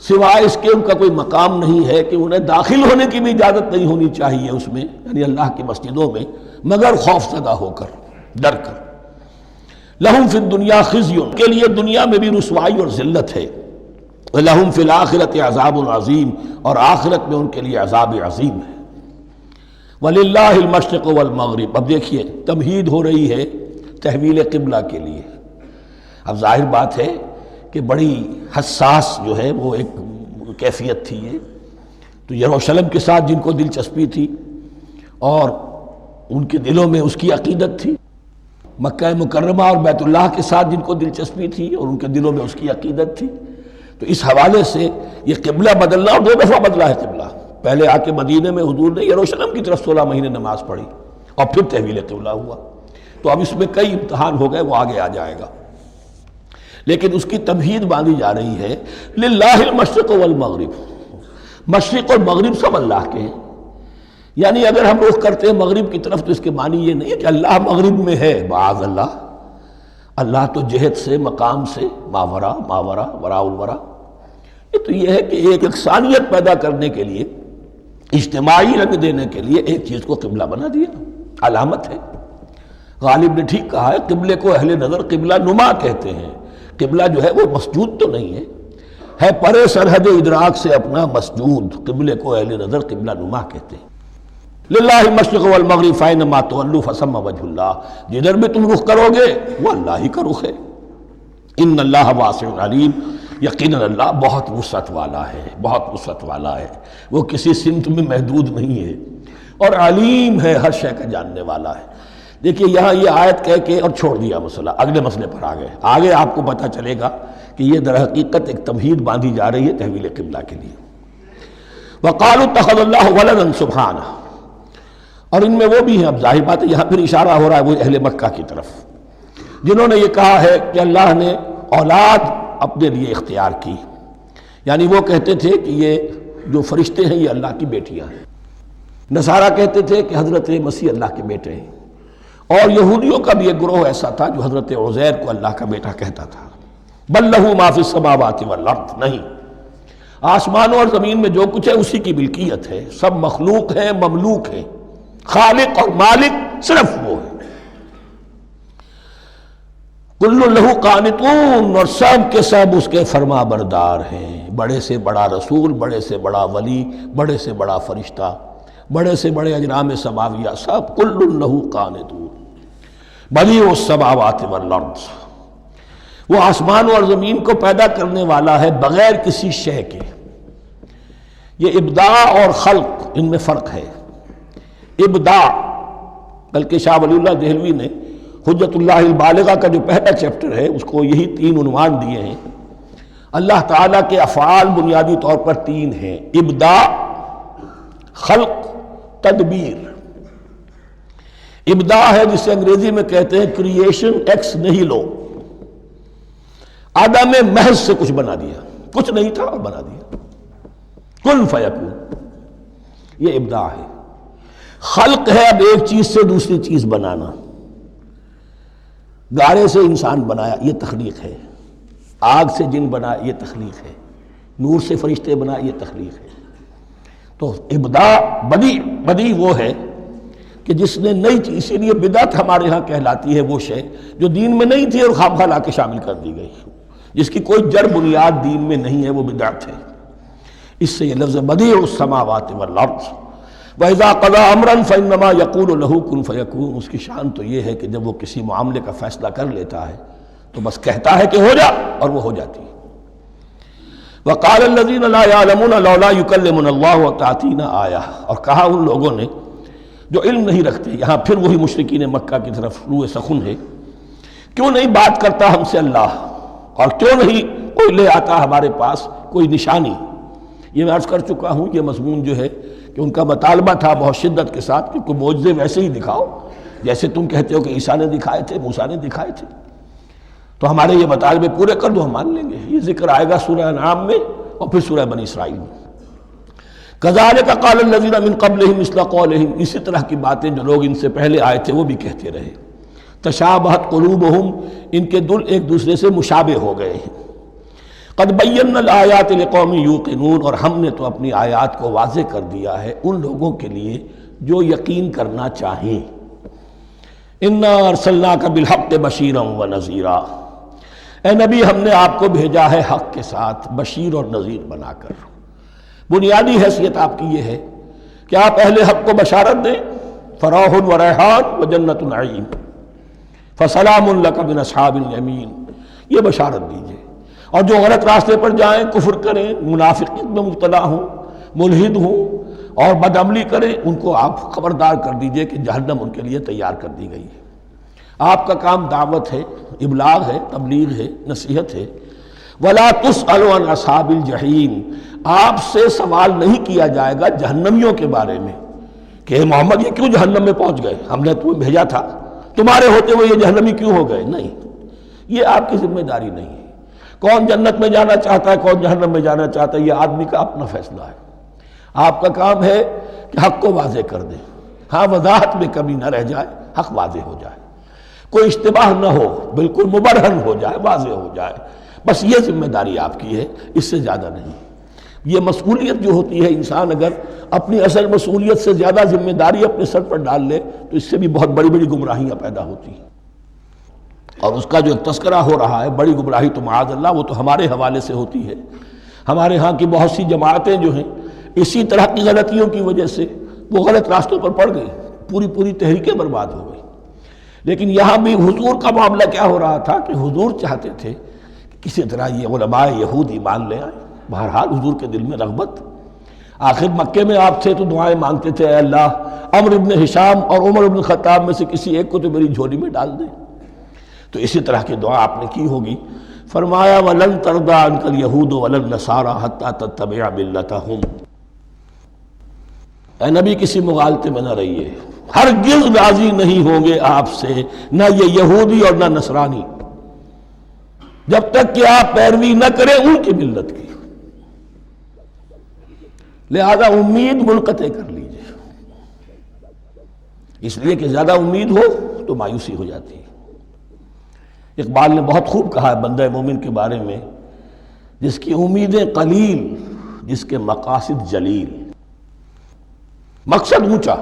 سوائے اس کے ان کا کوئی مقام نہیں ہے کہ انہیں داخل ہونے کی بھی اجازت نہیں ہونی چاہیے اس میں، یعنی اللہ کی مسجدوں میں، مگر خوف زدہ ہو کر، ڈر کر۔ لہم فی الدنیا خزی، کے لیے دنیا میں بھی رسوائی اور ذلت ہے، وَلَهُمْ فِي الْآخِرَةِ عَذَابٌ عَظِيمٌ، اور آخرت میں ان کے لیے عذاب عظیم ہے۔ وَلِلَّهِ الْمَشْرِقُ وَالْمَغْرِبُ، اب دیکھیے تمہید ہو رہی ہے تحویل قبلہ کے لیے۔ اب ظاہر بات ہے کہ بڑی حساس جو ہے وہ ایک کیفیت تھی یہ، تو یروشلم کے ساتھ جن کو دلچسپی تھی اور ان کے دلوں میں اس کی عقیدت تھی، مکہ مکرمہ اور بیت اللہ کے ساتھ جن کو دلچسپی تھی اور ان کے دلوں میں اس کی عقیدت تھی، تو اس حوالے سے یہ قبلہ بدلنا، اور 2 دفعہ بدلا ہے قبلہ، پہلے آ کے مدینے میں حضور نے یروشلم کی طرف 16 مہینے نماز پڑھی اور پھر تحویل قبلہ ہوا، تو اب اس میں کئی امتحان ہو گئے، وہ آگے آ جائے گا، لیکن اس کی تمہید باندھی جا رہی ہے۔ للہ المشرق والمغرب، مشرق اور مغرب سب اللہ کے ہیں، یعنی اگر ہم رخ کرتے ہیں مغرب کی طرف تو اس کے معنی یہ نہیں ہے کہ اللہ مغرب میں ہے، معاذ اللہ، اللہ تو جہت سے، مقام سے، ماورا وراء الورا، یہ تو یہ ہے کہ ایک یکسانیت پیدا کرنے کے لیے، اجتماعی رنگ دینے کے لیے ایک چیز کو قبلہ بنا دیا، علامت ہے۔ غالب نے ٹھیک کہا ہے، قبلے کو اہل نظر قبلہ نما کہتے ہیں، قبلہ جو ہے وہ مسجود تو نہیں ہے پرے سرحد ادراک سے اپنا مسجود، قبلے کو اہل نظر قبلہ نما کہتے ہیں۔ للہ المشرق والمغرب فینما تولوا فثم وجہ اللہ، جدھر بھی تم رخ کرو گے وہ اللہ ہی کا رخ ہے۔ ان اللہ واسع علیم، یقیناً اللہ بہت وسعت والا ہے، بہت وسعت والا ہے، وہ کسی سمت میں محدود نہیں ہے، اور علیم ہے، ہر شے کا جاننے والا ہے۔ دیکھیے یہاں یہ آیت کہہ کے اور چھوڑ دیا مسئلہ، اگلے مسئلے پر آ گئے۔ آگے آپ کو پتہ چلے گا کہ یہ در حقیقت ایک تمہید باندھی جا رہی ہے تحویل قبلہ کے لیے۔ وقالوا اتخذ اللہ ولدا سبحانہ، اور ان میں وہ بھی ہیں، اب ظاہر بات ہے یہاں پھر اشارہ ہو رہا ہے وہ اہل مکہ کی طرف، جنہوں نے یہ کہا ہے کہ اللہ نے اولاد اپنے لیے اختیار کی، یعنی وہ کہتے تھے کہ یہ جو فرشتے ہیں یہ اللہ کی بیٹیاں ہیں، نصارہ کہتے تھے کہ حضرت مسیح اللہ کے بیٹے ہیں، اور یہودیوں کا بھی ایک گروہ ایسا تھا جو حضرت عزیر کو اللہ کا بیٹا کہتا تھا۔ بل لہ ما فی السماوات والارض، نہیں، آسمانوں اور زمین میں جو کچھ ہے اسی کی ملکیت ہے، سب مخلوق ہیں، مملوک ہیں، خالق اور مالک صرف وہ ہے۔ کل لہ قانتون، اور سب کے سب اس کے فرما بردار ہیں، بڑے سے بڑا رسول، بڑے سے بڑا ولی، بڑے سے بڑا فرشتہ، بڑے سے بڑے اجرام سماویہ، سب کل لہ قانتون۔ بدیع السماوات والارض، وہ آسمان اور زمین کو پیدا کرنے والا ہے بغیر کسی شے کے۔ یہ ابداع اور خلق، ان میں فرق ہے۔ ابداع، بلکہ شاہ ولی اللہ دہلوی نے حجت اللہ البالغہ کا جو پہلا چیپٹر ہے اس کو یہی 3 عنوان دیے ہیں۔ اللہ تعالیٰ کے افعال بنیادی طور پر 3 ہیں، ابداع، خلق، تدبیر۔ ابداع ہے جسے انگریزی میں کہتے ہیں کریشن ایکس نیہیلو، عدم محض سے کچھ بنا دیا، کچھ نہیں تھا اور بنا دیا، کن فیکون، یہ ابداع ہے۔ خلق ہے اب ایک چیز سے دوسری چیز بنانا، گارے سے انسان بنایا، یہ تخلیق ہے، آگ سے جن بنایا، یہ تخلیق ہے، نور سے فرشتے بنایا، یہ تخلیق ہے۔ تو ابداع، بدیع وہ ہے کہ جس نے نئی چیز، اسی لیے بدعت ہمارے ہاں کہلاتی ہے وہ شے جو دین میں نہیں تھی اور خواہ لا کے شامل کر دی گئی، جس کی کوئی جڑ بنیاد دین میں نہیں ہے، وہ بدعت ہے۔ اس سے یہ لفظ بدیع السماوات والارض، وَإِذَا قَضَىٰ أَمْرًا فَإِنَّمَا يَقُولُ لَهُ كُن فَيَكُونُ، اس کی شان تو یہ ہے کہ جب وہ کسی معاملے کا فیصلہ کر لیتا ہے تو بس کہتا ہے کہ ہو جا، اور وہ ہو جاتی ہے۔ وَقَالَ الَّذِينَ لَا يَعْلَمُونَ لَوْلَا يُكَلِّمُنَا اللَّهُ وَتَأْتِينَا آیَةٌ، اور کہا ان لوگوں نے جو علم نہیں رکھتے، یہاں پھر وہی مشرکین مکہ کی طرف روئے سخن ہے، کیوں نہیں بات کرتا ہم سے اللہ، اور کیوں نہیں کوئی لے آتا ہمارے پاس کوئی نشانی۔ یہ میں عرض کر چکا ہوں، یہ مضمون جو ہے کہ ان کا مطالبہ تھا بہت شدت کے ساتھ کہ کوئی معجزے ویسے ہی دکھاؤ جیسے تم کہتے ہو کہ عیسیٰ نے دکھائے تھے، موسیٰ نے دکھائے تھے، تو ہمارے یہ مطالبے پورے کر دو، ہم مان لیں گے۔ یہ ذکر آئے گا سورہ انعام میں اور پھر سورہ بنی اسرائیل میں۔ كَذَلِكَ قَالَ الَّذِينَ مِن قَبْلِهِمْ مِثْلَ قَوْلِهِمْ، اسی طرح کی باتیں جو لوگ ان سے پہلے آئے تھے وہ بھی کہتے رہے۔ تشابہت قلوبہم، ان کے دل ایک دوسرے سے مشابہ ہو گئے ہیں۔ قد بینا الآیات لقوم یوقنون، اور ہم نے تو اپنی آیات کو واضح کر دیا ہے ان لوگوں کے لیے جو یقین کرنا چاہیں۔ انا ارسلناک بالحق بشیرا ونذیرا، اے نبی ہم نے آپ کو بھیجا ہے حق کے ساتھ بشیر اور نذیر بنا کر۔ بنیادی حیثیت آپ کی یہ ہے کہ آپ اہل حق کو بشارت دیں، فراح و ریحان و جنت نعیم، فسلام لک من اصحاب الیمین، یہ بشارت دیجیے۔ اور جو غلط راستے پر جائیں، کفر کریں، منافقت میں مبتلا ہوں، ملحد ہوں اور بدعملی کریں، ان کو آپ خبردار کر دیجئے کہ جہنم ان کے لیے تیار کر دی گئی ہے۔ آپ کا کام دعوت ہے، ابلاغ ہے، تبلیغ ہے، نصیحت ہے۔ وَلَا تُسْأَلُ عَنْ أَصْحَابِ الْجَحِيمِ، آپ سے سوال نہیں کیا جائے گا جہنمیوں کے بارے میں کہ محمد یہ کیوں جہنم میں پہنچ گئے، ہم نے تمہیں بھیجا تھا، تمہارے ہوتے ہوئے یہ جہنمی کیوں ہو گئے؟ نہیں، یہ آپ کی ذمہ داری نہیں ہے۔ کون جنت میں جانا چاہتا ہے، کون جہنم میں جانا چاہتا ہے، یہ آدمی کا اپنا فیصلہ ہے۔ آپ کا کام ہے کہ حق کو واضح کر دیں، ہاں وضاحت میں کمی نہ رہ جائے، حق واضح ہو جائے، کوئی اشتباہ نہ ہو، بالکل مبرہن ہو جائے، واضح ہو جائے، بس یہ ذمہ داری آپ کی ہے، اس سے زیادہ نہیں۔ یہ مسئولیت جو ہوتی ہے، انسان اگر اپنی اصل مسئولیت سے زیادہ ذمہ داری اپنے سر پر ڈال لے تو اس سے بھی بہت بڑی بڑی گمراہیاں پیدا ہوتی ہیں۔ اور اس کا جو تذکرہ ہو رہا ہے بڑی گمراہی تو معاذ اللہ وہ تو ہمارے حوالے سے ہوتی ہے۔ ہمارے ہاں کی بہت سی جماعتیں جو ہیں اسی طرح کی غلطیوں کی وجہ سے وہ غلط راستوں پر پڑ گئی، پوری تحریکیں برباد ہو گئی۔ لیکن یہاں بھی حضور کا معاملہ کیا ہو رہا تھا کہ حضور چاہتے تھے کہ کسی طرح یہ علماء یہود ایمان لے آئے۔ بہرحال حضور کے دل میں رغبت، آخر مکے میں آپ تھے تو دعائیں مانگتے تھے، اے اللہ عمرو بن ہشام اور عمر بن خطاب میں سے کسی ایک کو تو میری جھولی میں ڈال دیں۔ تو اسی طرح کی دعا آپ نے کی ہوگی۔ فرمایا وَلَن تَرْضَىٰ عَنْكَ الْيَهُودُ وَلَا النَّصَارَىٰ حَتَّىٰ تَتَّبِعَ مِلَّتَهُمْ۔ اے نبی کسی مغالطے میں نہ رہیے، ہرگز راضی نہیں ہوں گے آپ سے نہ یہ یہودی اور نہ نصرانی، جب تک کہ آپ پیروی نہ کریں ان کی ملت کی۔ لہذا امید منقطع کر لیجیے، اس لیے کہ زیادہ امید ہو تو مایوسی ہو جاتی ہے۔ اقبال نے بہت خوب کہا ہے بندہ مومن کے بارے میں، جس کی امیدیں قلیل، جس کے مقاصد جلیل۔ مقصد اونچا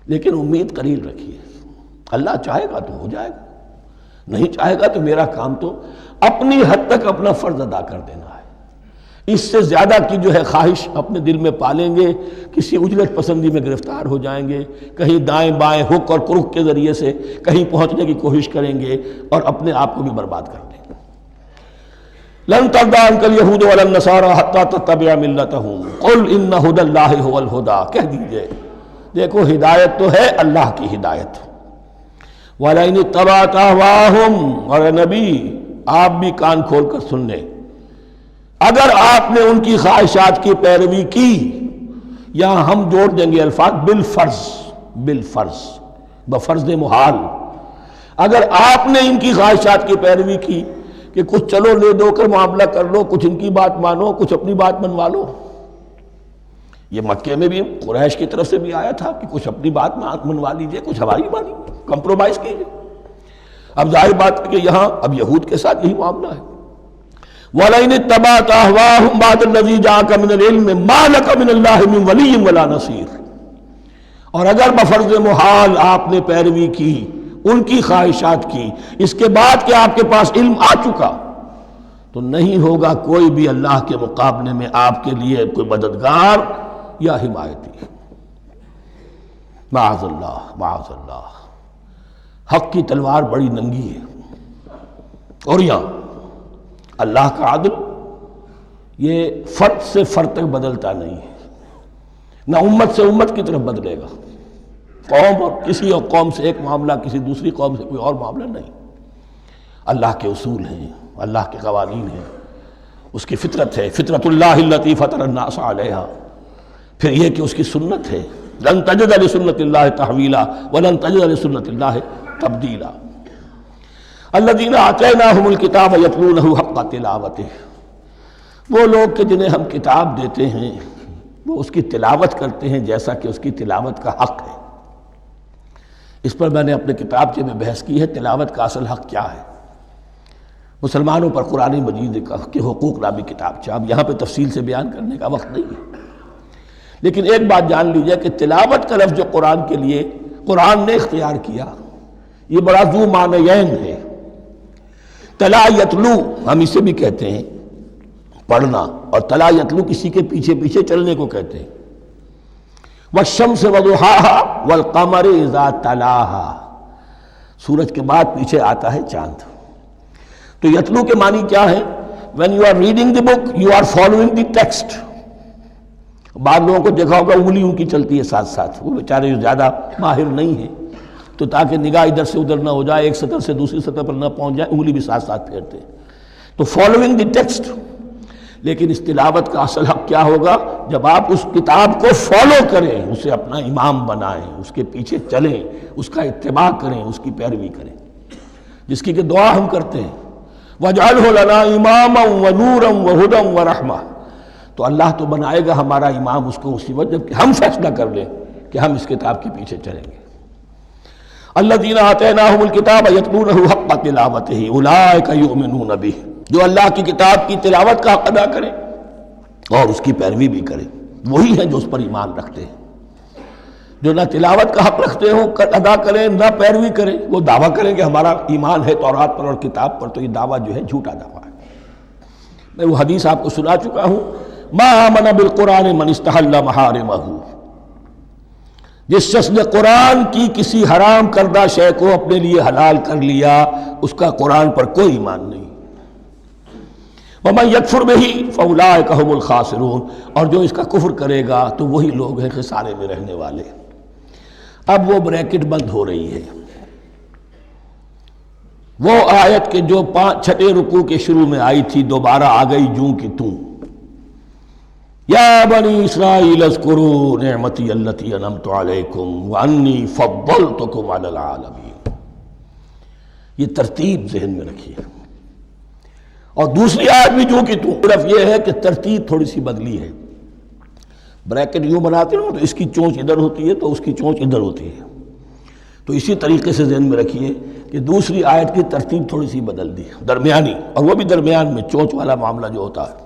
لیکن امید قلیل رکھیے، اللہ چاہے گا تو ہو جائے گا، نہیں چاہے گا تو میرا کام تو اپنی حد تک اپنا فرض ادا کر دینا ہے۔ اس سے زیادہ کی جو ہے خواہش اپنے دل میں پالیں گے، کسی اجرت پسندی میں گرفتار ہو جائیں گے، کہیں دائیں بائیں ہک اور کرک کے ذریعے سے کہیں پہنچنے کی کوشش کریں گے اور اپنے آپ کو بھی برباد کر دیں گے۔ لن ترضى عنك اليهود ولا النصارى حتى تتبع ملتهم قل ان هدى الله هو الهدى، کہہ دیجئے دیکھو ہدایت تو ہے اللہ کی ہدایت۔ وَلَئِنِ اتَّبَعْتَ أَهْوَاءَهُمْ، اور اے نبی آپ بھی کان کھول کر سن لیں، اگر آپ نے ان کی خواہشات کی پیروی کی، یہاں ہم جوڑ دیں گے الفاظ بالفرض بفرض محال، اگر آپ نے ان کی خواہشات کی پیروی کی کہ کچھ چلو لے دو کر معاملہ کر لو، کچھ ان کی بات مانو، کچھ اپنی بات منوا لو۔ یہ مکے میں بھی قریش کی طرف سے بھی آیا تھا کہ کچھ اپنی بات منوا لیجئے، کچھ ہماری مانی، کمپرومائز کیجئے۔ اب ظاہر بات ہے کہ یہاں اب یہود کے ساتھ یہی معاملہ ہے۔ وَلَئِنِ اتَّبَعْتَ أَهْوَاءَهُمْ بَعْدَ الَّذِي جَاءَكَ مِنَ الْعِلْمِ مَا لَكَ مِنَ اللَّهِ مِنْ وَلِيٍّ وَلَا نَصِيرٍ، اور اگر بفرض محال آپ نے پیروی کی ان کی خواہشات کی، اس کے بعد کہ آپ کے پاس علم آ چکا، تو نہیں ہوگا کوئی بھی اللہ کے مقابلے میں آپ کے لیے کوئی مددگار یا حمایتی۔ معاذ اللہ معاذ اللہ، حق کی تلوار بڑی ننگی ہے، اور یہاں اللہ کا عدل یہ فرد سے فرد تک بدلتا نہیں ہے، نہ امت سے امت کی طرف بدلے گا، قوم اور کسی اور قوم سے ایک معاملہ، کسی دوسری قوم سے کوئی اور معاملہ نہیں۔ اللہ کے اصول ہیں، اللہ کے قوانین ہیں، اس کی فطرت ہے، فطرت اللہ التی فطر الناس علیہا، پھر یہ کہ اس کی سنت ہے، لن تجد لسنت اللہ تحویلا ولن تجد لسنت اللہ تبدیلا۔ الذین آتیناہم الکتاب یتلونہ حق تلاوتہ، وہ لوگ کہ جنہیں ہم کتاب دیتے ہیں وہ اس کی تلاوت کرتے ہیں جیسا کہ اس کی تلاوت کا حق ہے۔ اس پر میں نے اپنے کتابچے میں بحث کی ہے، تلاوت کا اصل حق کیا ہے۔ مسلمانوں پر قرآن مجید کے حقوق نامی کتابچہ، اب یہاں پہ تفصیل سے بیان کرنے کا وقت نہیں ہے، لیکن ایک بات جان لیجئے کہ تلاوت کا لفظ جو قرآن کے لیے قرآن نے اختیار کیا، یہ بڑا ذو معنیین ہے۔ تلا یتلو ہم اسے بھی کہتے ہیں پڑھنا، اور تلا یتلو کسی کے پیچھے پیچھے چلنے کو کہتے ہیں۔ والشمس وضحاها والقمر اذا تلاها، سورج کے بعد پیچھے آتا ہے چاند۔ تو یتلو کے معنی کیا ہے؟ when you are reading the book you are following the text۔ بعض لوگوں کو دیکھا ہوگا انگلی ان کی چلتی ہے ساتھ ساتھ، وہ بیچارے جو زیادہ ماہر نہیں ہیں تو تاکہ نگاہ ادھر سے ادھر نہ ہو جائے، ایک سطر سے دوسری سطر پر نہ پہنچ جائے، انگلی بھی ساتھ ساتھ پھیرتے ہیں، تو following the text۔ لیکن اس تلاوت کا اصل حق کیا ہوگا؟ جب آپ اس کتاب کو فالو کریں، اسے اپنا امام بنائیں، اس کے پیچھے چلیں، اس کا اتباع کریں، اس کی پیروی کریں، جس کی کہ دعا ہم کرتے ہیں وَاجْعَلْهُ لَنَا إِمَامًا وَنُورًا وَهُدًى وَرَحْمَةً، تو اللہ تو بنائے گا ہمارا امام اس کو اسی وقت جب کہ ہم فیصلہ کر لیں کہ ہم اس کتاب کے پیچھے چلیں گے۔ الذین آتیناہم الکتاب یتلونہ حق تلاوتہ اولئک یؤمنون بہ، جو اللہ کی کتاب کی تلاوت کا حق ادا کریں اور اس کی پیروی بھی کریں، وہی ہیں جو اس پر ایمان رکھتے ہیں۔ جو نہ تلاوت کا حق رکھتے ہوں ادا کریں، نہ پیروی کریں، وہ دعویٰ کریں کہ ہمارا ایمان ہے تورات پر اور کتاب پر، تو یہ دعویٰ جو ہے جھوٹا دعویٰ ہے۔ میں وہ حدیث آپ کو سنا چکا ہوں، ما آمن بالقرآن من استحل محارمہ، جس شخص نے قرآن کی کسی حرام کردہ شے کو اپنے لیے حلال کر لیا اس کا قرآن پر کوئی ایمان نہیں۔ وَمَن يَكْفُرْ بِهِ فَأُولَٰئِكَ هُمُ الْخَاسِرُونَ، اور جو اس کا کفر کرے گا تو وہی لوگ ہیں خسارے میں رہنے والے۔ اب وہ بریکٹ بند ہو رہی ہے، وہ آیت کے جو چھٹے رکوع کے شروع میں آئی تھی دوبارہ آ گئی جوں کی توں۔ یا بنی اسرائیل اذکروا نعمتی التی انعمت علیکم وانی فضلتکم علی العالمین۔ یہ ترتیب ذہن میں رکھیے۔ اور دوسری آیت بھی جو کہ صرف یہ ہے کہ ترتیب تھوڑی سی بدلی ہے۔ بریکٹ یوں بناتے ہیں تو اس کی چونچ ادھر ہوتی ہے تو اس کی چونچ ادھر ہوتی ہے، تو اسی طریقے سے ذہن میں رکھیے کہ دوسری آیت کی ترتیب تھوڑی سی بدل دی درمیانی، اور وہ بھی درمیان میں چونچ والا معاملہ جو ہوتا ہے۔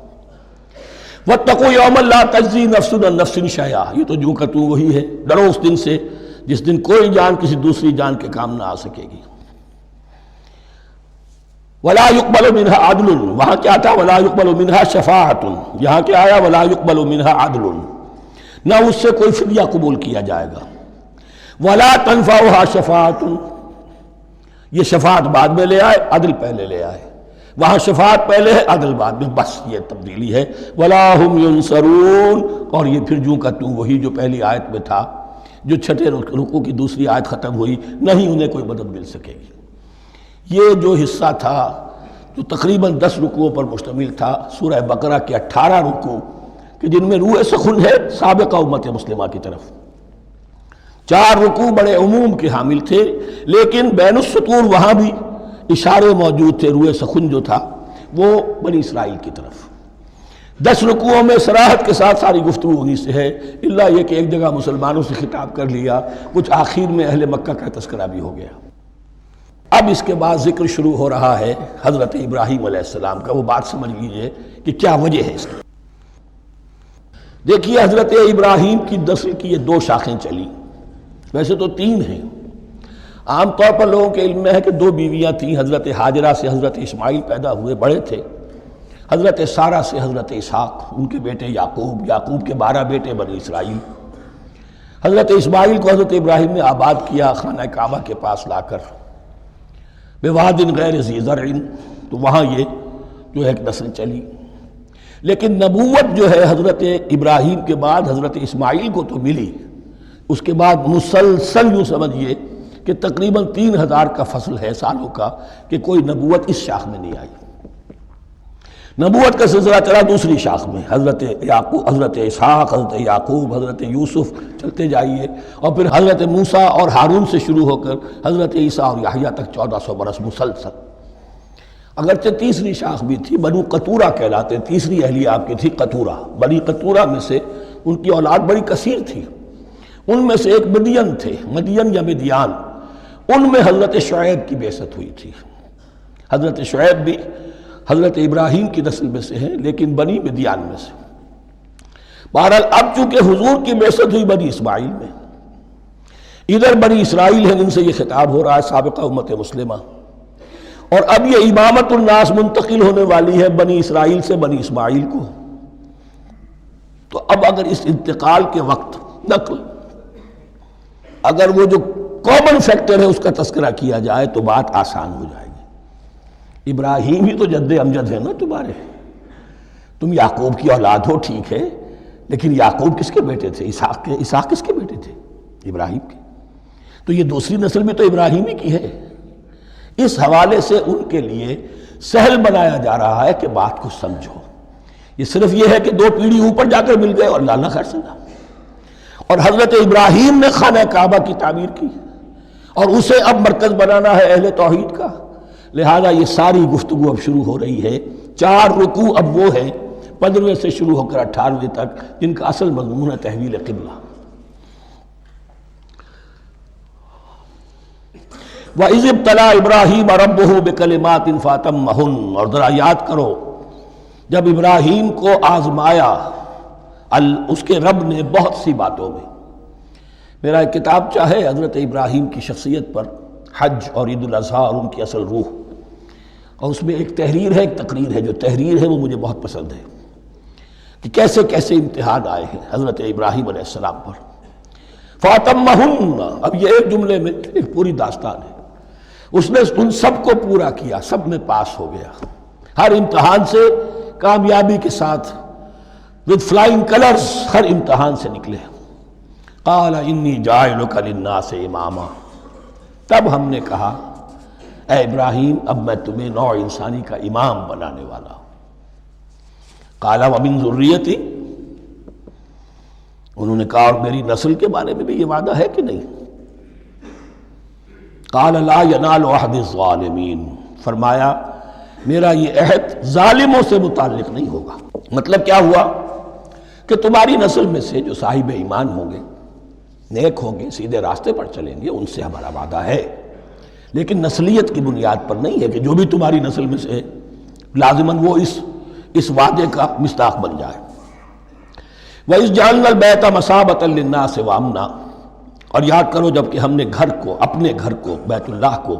وَاتَّقُوا يَوْمًا لَا تَجْزِي نَفْسٌ عَن نَفْسٍ شَيْئًا، یہ تو جو کہ تو وہی ہے، ڈرو اس دن سے جس دن کوئی جان کسی دوسری جان کے کام نہ آ سکے گی۔ وَلَا يُقْبَلُ مِنْهَا عَدْلٌ، وہاں کیا تھا وَلَا يُقْبَلُ مِنْهَا شَفَاعَةٌ، یہاں کیا آیا وَلَا يُقْبَلُ مِنْهَا عَدْلٌ، نہ اس سے کوئی فدیہ قبول کیا جائے گا۔ وَلَا تَنْفَعُهَا شَفَاعَةٌ، یہ شفاعت بعد میں لے آئے، عدل پہلے لے آئے، وہاں شفاعت پہلے ہے عدل بعد میں، بس یہ تبدیلی ہے۔ وَلَا هُمْ يُنصَرُونَ، اور یہ پھر جو کا تو وہی جو پہلی آیت میں تھا، جو چھٹے رکوع کی دوسری آیت ختم ہوئی، نہیں انہیں کوئی مدد مل سکے گی۔ یہ جو حصہ تھا جو تقریباً 10 رکوعوں پر مشتمل تھا، سورہ بقرہ کے 18 رکوع کہ جن میں روح سخن ہے سابقہ امت مسلمہ کی طرف۔ 4 رکوع بڑے عموم کے حامل تھے، لیکن بین السطور وہاں بھی اشارے موجود تھے، روح سخن جو تھا وہ بنی اسرائیل کی طرف۔ 10 رکوعوں میں صراحت کے ساتھ ساری گفتگو انہی سے ہے، الا یہ کہ ایک جگہ مسلمانوں سے خطاب کر لیا، کچھ آخر میں اہل مکہ کا تذکرہ بھی ہو گیا۔ اب اس کے بعد ذکر شروع ہو رہا ہے حضرت ابراہیم علیہ السلام کا۔ وہ بات سمجھ لیجئے کہ کیا وجہ ہے اس کی۔ دیکھیے حضرت ابراہیم کی نسل کی یہ 2 شاخیں چلی، ویسے تو 3 ہیں۔ عام طور پر لوگوں کے علم میں ہے کہ 2 بیویاں تھیں، حضرت ہاجرہ سے حضرت اسماعیل پیدا ہوئے، بڑے تھے، حضرت سارہ سے حضرت اسحاق، ان کے بیٹے یعقوب، یعقوب کے 12 بیٹے بنی اسرائیل۔ حضرت اسماعیل کو حضرت ابراہیم نے آباد کیا خانہ کعبہ کے پاس لا کر، بواد غیر ذی زرع، تو وہاں یہ جو ایک نسل چلی۔ لیکن نبوت جو ہے حضرت ابراہیم کے بعد حضرت اسماعیل کو تو ملی، اس کے بعد مسلسل یوں سمجھیے کہ تقریباً 3000 کا فصل ہے سالوں کا کہ کوئی نبوت اس شاخ میں نہیں آئی۔ نبوت کا سلسلہ چلا دوسری شاخ میں، حضرت یعقوب، حضرت اسحاق، حضرت یعقوب، حضرت یوسف، چلتے جائیے، اور پھر حضرت موسیٰ اور ہارون سے شروع ہو کر حضرت عیسیٰ اور یحییٰ تک 1400 برس مسلسل۔ اگرچہ تیسری شاخ بھی تھی، بنو قطورہ کہلاتے، تیسری اہلیہ آپ کی تھی قطورہ۔ بنی قطورہ میں سے ان کی اولاد بڑی کثیر تھی، ان میں سے ایک مدین تھے، مدین یا مدیان، ان میں حضرت شعیب کی بعثت ہوئی تھی۔ حضرت شعیب بھی حضرت ابراہیم کی نسل میں سے ہیں، لیکن بنی مدیان میں سے۔ بہرحال اب چونکہ حضور کی بعثت ہوئی بنی اسماعیل میں، ادھر بنی اسرائیل ہیں جن سے یہ خطاب ہو رہا ہے سابقہ امت مسلمہ، اور اب یہ امامت الناس منتقل ہونے والی ہے بنی اسرائیل سے بنی اسماعیل کو۔ تو اب اگر اس انتقال کے وقت نقل، اگر وہ جو کامن فیکٹر ہے اس کا تذکرہ کیا جائے تو بات آسان ہو جائے گی۔ ابراہیم ہی تو جد امجد ہے نا تمہارے، تم یعقوب کی اولاد ہو ٹھیک ہے، لیکن یعقوب کس کے بیٹے تھے؟ اسحاق کے۔ اسحاق کس کے بیٹے تھے؟ ابراہیم کے۔ تو یہ دوسری نسل بھی تو ابراہیم ہی کی ہے۔ اس حوالے سے ان کے لیے سہل بنایا جا رہا ہے کہ بات کو سمجھو، یہ صرف یہ ہے کہ 2 پیڑھی اوپر جا کر مل گئے اور اللہ نہ خیر سنا۔ اور حضرت ابراہیم نے خانہ کعبہ کی تعمیر کی اور اسے اب مرکز بنانا ہے اہل توحید کا، لہذا یہ ساری گفتگو اب شروع ہو رہی ہے۔ 4 رکوع اب وہ ہیں 15ویں سے شروع ہو کر 18ویں تک جن کا اصل مضمون ہے تحویل قبلہ۔ وَإِذِ ابْتَلَىٰ إِبْرَاهِيمَ رَبُّهُ بِكَلِمَاتٍ فَأَتَمَّهُنَّ، اور ذرا یاد کرو جب ابراہیم کو آزمایا اس کے رب نے بہت سی باتوں میں۔ میرا ایک کتاب چاہے حضرت ابراہیم کی شخصیت پر، حج اور عید الاضحیٰ اور ان کی اصل روح، اور اس میں ایک تحریر ہے، ایک تقریر ہے، جو تحریر ہے وہ مجھے بہت پسند ہے کہ کیسے کیسے امتحان آئے ہیں حضرت ابراہیم علیہ السلام پر۔ فَأَتَمَّهُنَّ، اب یہ ایک جملے میں ایک پوری داستان ہے. اس نے ان سب کو پورا کیا، سب میں پاس ہو گیا، ہر امتحان سے کامیابی کے ساتھ with flying colors ہر امتحان سے نکلے. قال انی جاعلک للناس اماما، تب ہم نے کہا اے ابراہیم اب میں تمہیں نوع انسانی کا امام بنانے والا ہوں. قال ومن ذریتی، انہوں نے کہا اور میری نسل کے بارے میں بھی یہ وعدہ ہے کہ نہیں؟ قال لا ینال عہد الظالمین، فرمایا میرا یہ عہد ظالموں سے متعلق نہیں ہوگا. مطلب کیا ہوا کہ تمہاری نسل میں سے جو صاحب ایمان ہوں گے، نیک ہوں گے، سیدھے راستے پر چلیں گے، ان سے ہمارا وعدہ ہے، لیکن نسلیت کی بنیاد پر نہیں ہے کہ جو بھی تمہاری نسل میں سے لازماً وہ اس وعدے کا مصداق بن جائے. وَإِذْ جَعَلْنَا الْبَيْتَ مَثَابَةً لِلنَّاسِ وَأَمْنًا، اور یاد کرو جب کہ ہم نے گھر کو، اپنے گھر کو، بیت اللہ کو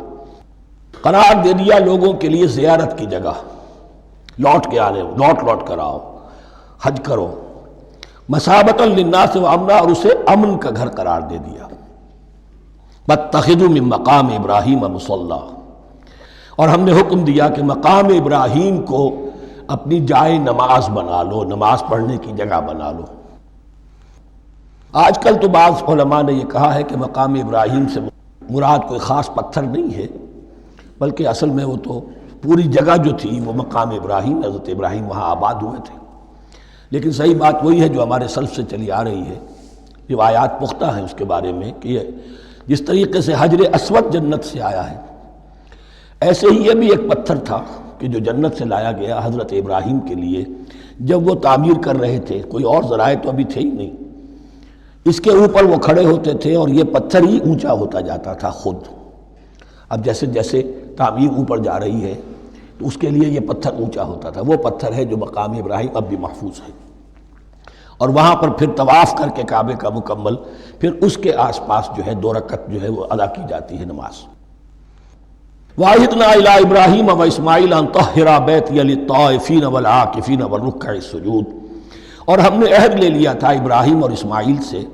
قرار دے دیا لوگوں کے لیے زیارت کی جگہ، لوٹ کے آنے، لوٹ کر آؤ، حج کرو. مثابۃ للناس وامنا، اور اسے امن کا گھر قرار دے دیا. واتخذوا من مقام ابراہیم مصلی، اور ہم نے حکم دیا کہ مقام ابراہیم کو اپنی جائے نماز بنا لو، نماز پڑھنے کی جگہ بنا لو. آج کل تو بعض علماء نے یہ کہا ہے کہ مقام ابراہیم سے مراد کوئی خاص پتھر نہیں ہے، بلکہ اصل میں وہ تو پوری جگہ جو تھی وہ مقام ابراہیم، حضرت ابراہیم وہاں آباد ہوئے تھے. لیکن صحیح بات وہی ہے جو ہمارے سلف سے چلی آ رہی ہے، روایات پختہ ہیں اس کے بارے میں کہ یہ جس طریقے سے حجر اسود جنت سے آیا ہے، ایسے ہی یہ بھی ایک پتھر تھا کہ جو جنت سے لایا گیا حضرت ابراہیم کے لیے جب وہ تعمیر کر رہے تھے. کوئی اور ذرائع تو ابھی تھے ہی نہیں، اس کے اوپر وہ کھڑے ہوتے تھے اور یہ پتھر ہی اونچا ہوتا جاتا تھا خود. اب جیسے جیسے تعمیر اوپر جا رہی ہے تو اس کے لیے یہ پتھر اونچا ہوتا تھا. وہ پتھر ہے جو مقام ابراہیم اب بھی محفوظ ہے، اور وہاں پر پھر طواف کر کے کعبے کا مکمل، پھر اس کے آس پاس جو ہے 2 رکعت جو ہے وہ ادا کی جاتی ہے نماز. وَعَهِدْنَا إِلَىٰ إِبْرَاهِيمَ وَإِسْمَاعِيلَ أَن طَهِّرَا بَيْتِيَ لِلطَّائِفِينَ وَالْعَاكِفِينَ وَالرُّكَّعِ السُّجُودِ، اور ہم نے عہد لے لیا تھا ابراہیم اور اسماعیل سے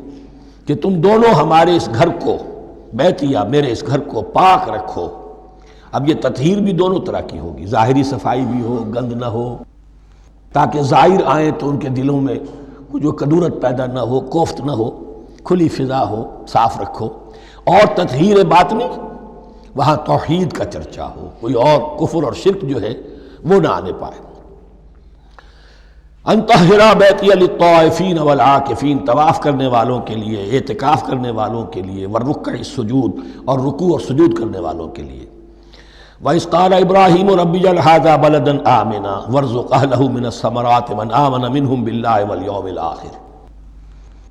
کہ تم دونوں ہمارے اس گھر کو، بیتیہ میرے اس گھر کو پاک رکھو. اب یہ تطہیر بھی دونوں طرح کی ہوگی، ظاہری صفائی بھی ہو، گند نہ ہو، تاکہ زائر آئیں تو ان کے دلوں میں جو کدورت پیدا نہ ہو، کوفت نہ ہو، کھلی فضا ہو، صاف رکھو. اور تطہیر باطنی، وہاں توحید کا چرچا ہو، کوئی اور کفر اور شرک جو ہے وہ نہ آنے پائے. ان طہرا بیتی للطائفین والعاکفین، طواف کرنے والوں کے لیے، اعتکاف کرنے والوں کے لیے، والرکع السجود، اور رکوع اور سجود کرنے والوں کے لیے. وَإِذْ قَالَ إِبْرَاهِيمُ رَبِّ اجْعَلْ هَٰذَا بَلَدًا آمِنًا وَارْزُقْ أَهْلَهُ مِنَ الثَّمَرَاتِ مَنْ آمَنَ مِنْهُمْ بِاللَّهِ وَالْيَوْمِ الْآخِرِ.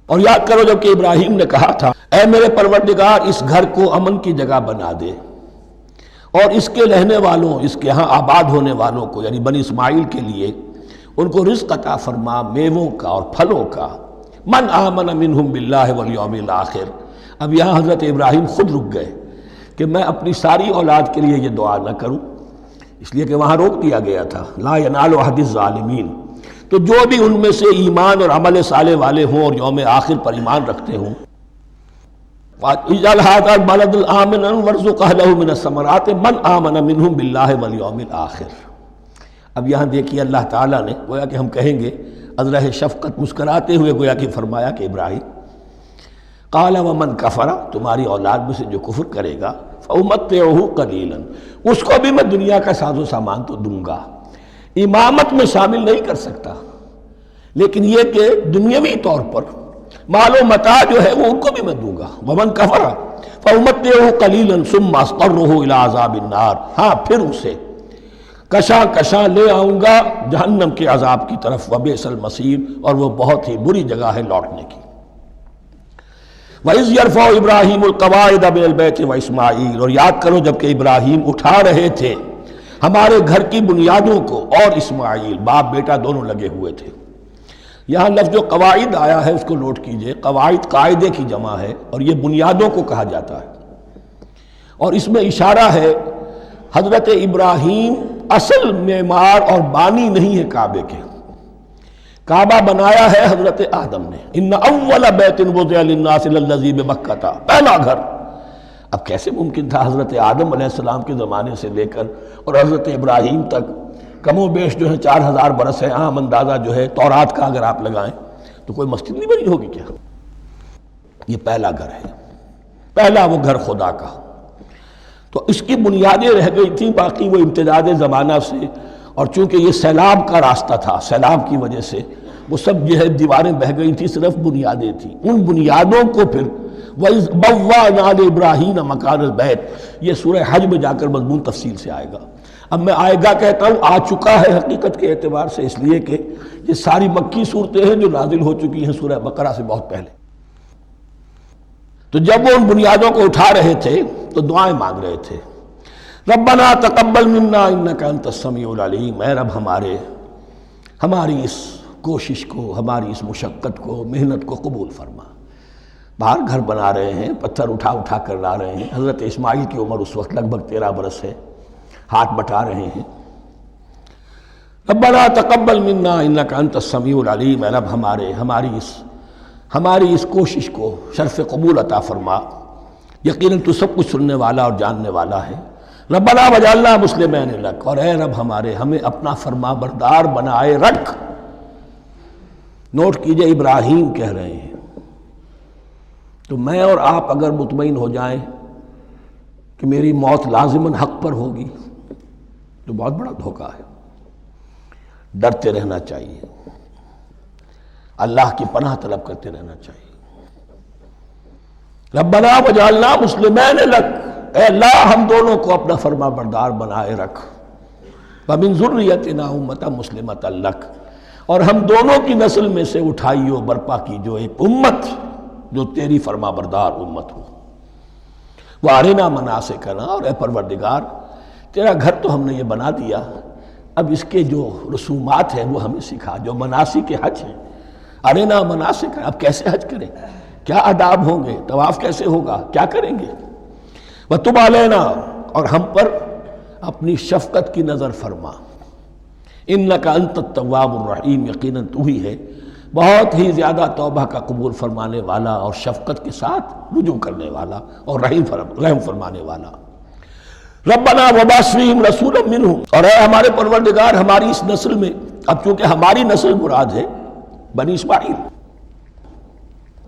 اور یاد کرو جب کہ ابراہیم نے کہا تھا اے میرے پروردگار اس گھر کو امن کی جگہ بنا دے، اور اس کے رہنے والوں، اس کے ہاں آباد ہونے والوں کو یعنی بنی اسماعیل کے لیے ان کو رزق عطا فرما، میووں کا اور پھلوں کا. من آمن منہم باللہ والیوم الآخر. اب یہاں حضرت ابراہیم خود رک گئے کہ میں اپنی ساری اولاد کے لیے یہ دعا نہ کروں، اس لیے کہ وہاں روک دیا گیا تھا لا ینال عہد الظالمین. تو جو بھی ان میں سے ایمان اور عمل صالح والے ہوں اور یوم آخر پر ایمان رکھتے ہوں، اجعل هذا البلد آمنا وارزق اهله من الثمرات من آمن منهم باللہ والیوم الآخر. اب یہاں دیکھیے اللہ تعالیٰ نے گویا کہ ہم کہیں گے ازرہ شفقت مسکراتے ہوئے گویا کہ فرمایا کہ ابراہیم قال ومن کفر، تمہاری اولاد میں سے جو کفر کرے گا فأمتعه قلیلا، اس کو بھی میں دنیا کا ساز و سامان تو دوں گا. امامت میں شامل نہیں کر سکتا، لیکن یہ کہ دنیاوی طور پر مال و متاع جو ہے وہ ان کو بھی میں دوں گا. ومن کفر فأمتعه قلیلا ثم اضطره الى عذاب النار، ہاں پھر اسے کشاں کشاں لے آؤں گا جہنم کے عذاب کی طرف. وبئس المصیر، اور وہ بہت ہی بری جگہ ہے لوٹنے کی. وَإِذْ يَرْفَعُ إِبْرَاهِيمُ الْقَوَاعِدَ مِنَ الْبَيْتِ وَإِسْمَاعِيلُ، اور یاد کرو جب کہ ابراہیم اٹھا رہے تھے ہمارے گھر کی بنیادوں کو، اور اسماعیل، باپ بیٹا دونوں لگے ہوئے تھے. یہاں لفظ جو قواعد آیا ہے اس کو نوٹ کیجئے، قواعد قاعدے کی جمع ہے اور یہ بنیادوں کو کہا جاتا ہے. اور اس میں اشارہ ہے حضرت ابراہیم اصل معمار اور بانی نہیں ہے کعبے کے، کعبہ بنایا ہے حضرت آدم نے، ان اول بیت وضع للناس للذی بمکہ، پہلا گھر۔ اب کیسے ممکن تھا حضرت آدم علیہ السلام کے زمانے سے لے کر اور حضرت ابراہیم تک کم و بیش جو ہے 4000 برس ہے، عام اندازہ جو ہے تورات کا اگر آپ لگائیں تو کوئی مسجد نہیں بنی ہوگی کیا؟ یہ پہلا گھر ہے، پہلا وہ گھر خدا کا۔ تو اس کی بنیادیں رہ گئی تھیں، باقی وہ امتداد زمانہ سے، اور چونکہ یہ سیلاب کا راستہ تھا، سیلاب کی وجہ سے وہ سب جو ہے دیواریں بہہ گئی تھیں، صرف بنیادیں تھیں۔ ان بنیادوں کو پھر وَإِذْ بَوَّأْنَا لِإِبْرَاهِيمَ مَكَانَ الْبَيْتِ، یہ سورہ حج میں جا کر مضمون تفصیل سے آئے گا۔ اب میں آئے گا کہتا ہوں، آ چکا ہے حقیقت کے اعتبار سے، اس لیے کہ یہ ساری مکی صورتیں ہیں جو نازل ہو چکی ہیں سورہ بقرہ سے بہت پہلے۔ تو جب وہ ان بنیادوں کو اٹھا رہے تھے تو دعائیں مانگ رہے تھے، ربنا تقبل منا انک انت السمیع العلیم، اے رب ہماری اس کوشش کو، ہماری اس مشقت کو، محنت کو قبول فرما۔ باہر گھر بنا رہے ہیں، پتھر اٹھا اٹھا کر لا رہے ہیں۔ حضرت اسماعیل کی عمر اس وقت لگ بھگ 13 برس ہے، ہاتھ بٹا رہے ہیں۔ ربنا تقبل منا انک انت السمیع العلیم، اے رب ہماری اس کوشش کو شرف قبول عطا فرما، یقیناً تو سب کچھ سننے والا اور جاننے والا ہے۔ ربنا وجعلنا مسلمین لک، اور اے رب ہمیں اپنا فرما بردار بنائے رکھ۔ نوٹ کیجئے، ابراہیم کہہ رہے ہیں، تو میں اور آپ اگر مطمئن ہو جائیں کہ میری موت لازماً حق پر ہوگی تو بہت بڑا دھوکہ ہے۔ ڈرتے رہنا چاہیے، اللہ کی پناہ طلب کرتے رہنا چاہیے۔ ربنا وجعلنا مسلمین لک، اے اللہ ہم دونوں کو اپنا فرما بردار بنائے رکھ، ومن ذریتنا امۃ مسلمۃ لک، اور ہم دونوں کی نسل میں سے اٹھائیو برپا کی جو ایک امت جو تیری فرما بردار امت ہو۔ وارنا مناسکنا، اور اے پروردگار تیرا گھر تو ہم نے یہ بنا دیا، اب اس کے جو رسومات ہیں وہ ہمیں سکھا، جو مناسک حج ہیں۔ ارنا مناسک، اب کیسے حج کریں، کیا آداب ہوں گے، طواف کیسے ہوگا، کیا کریں گے۔ وتب علینا، اور ہم پر اپنی شفقت کی نظر فرما، انک انت التواب الرحیم، یقیناً تو ہی ہے بہت ہی زیادہ توبہ کا قبول فرمانے والا اور شفقت کے ساتھ رجوع کرنے والا اور رحم فرمانے والا۔ ربنا وبعث فیہم رسولا منہم، اور اے ہمارے پروردگار ہماری اس نسل میں، اب چونکہ ہماری نسل مراد ہے بنی اسماعیل،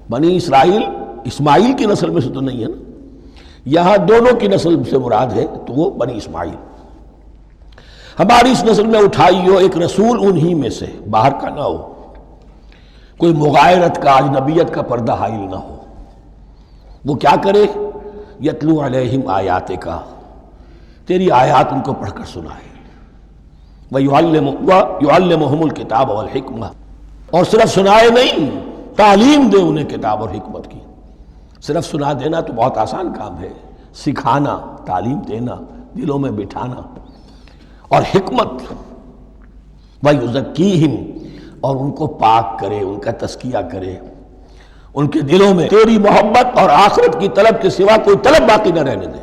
بنی اسرائیل اسماعیل کی نسل میں سے تو نہیں ہے نا، یہاں دونوں کی نسل سے مراد ہے تو وہ بنی اسماعیل۔ ہماری اس نسل میں اٹھائی ہو ایک رسول انہی میں سے، باہر کا نہ ہو، کوئی مغایرت کا، اجنبیت کا پردہ حائل نہ ہو۔ وہ کیا کرے، یتلو علیہم آیاتک، تیری آیات ان کو پڑھ کر سنائے، وَيُعَلِّمُهُمُ الْكِتَابَ وَالْحِکْمَةَ، اور صرف سنائے نہیں، تعلیم دے انہیں کتاب اور حکمت کی۔ صرف سنا دینا تو بہت آسان کام ہے، سکھانا، تعلیم دینا، دلوں میں بٹھانا، اور حکمت، وَيُزَكِّيهِمْ، اور ان کو پاک کرے، ان کا تزکیہ کرے، ان کے دلوں میں تیری محبت اور آخرت کی طلب کے سوا کوئی طلب باقی نہ رہنے دے۔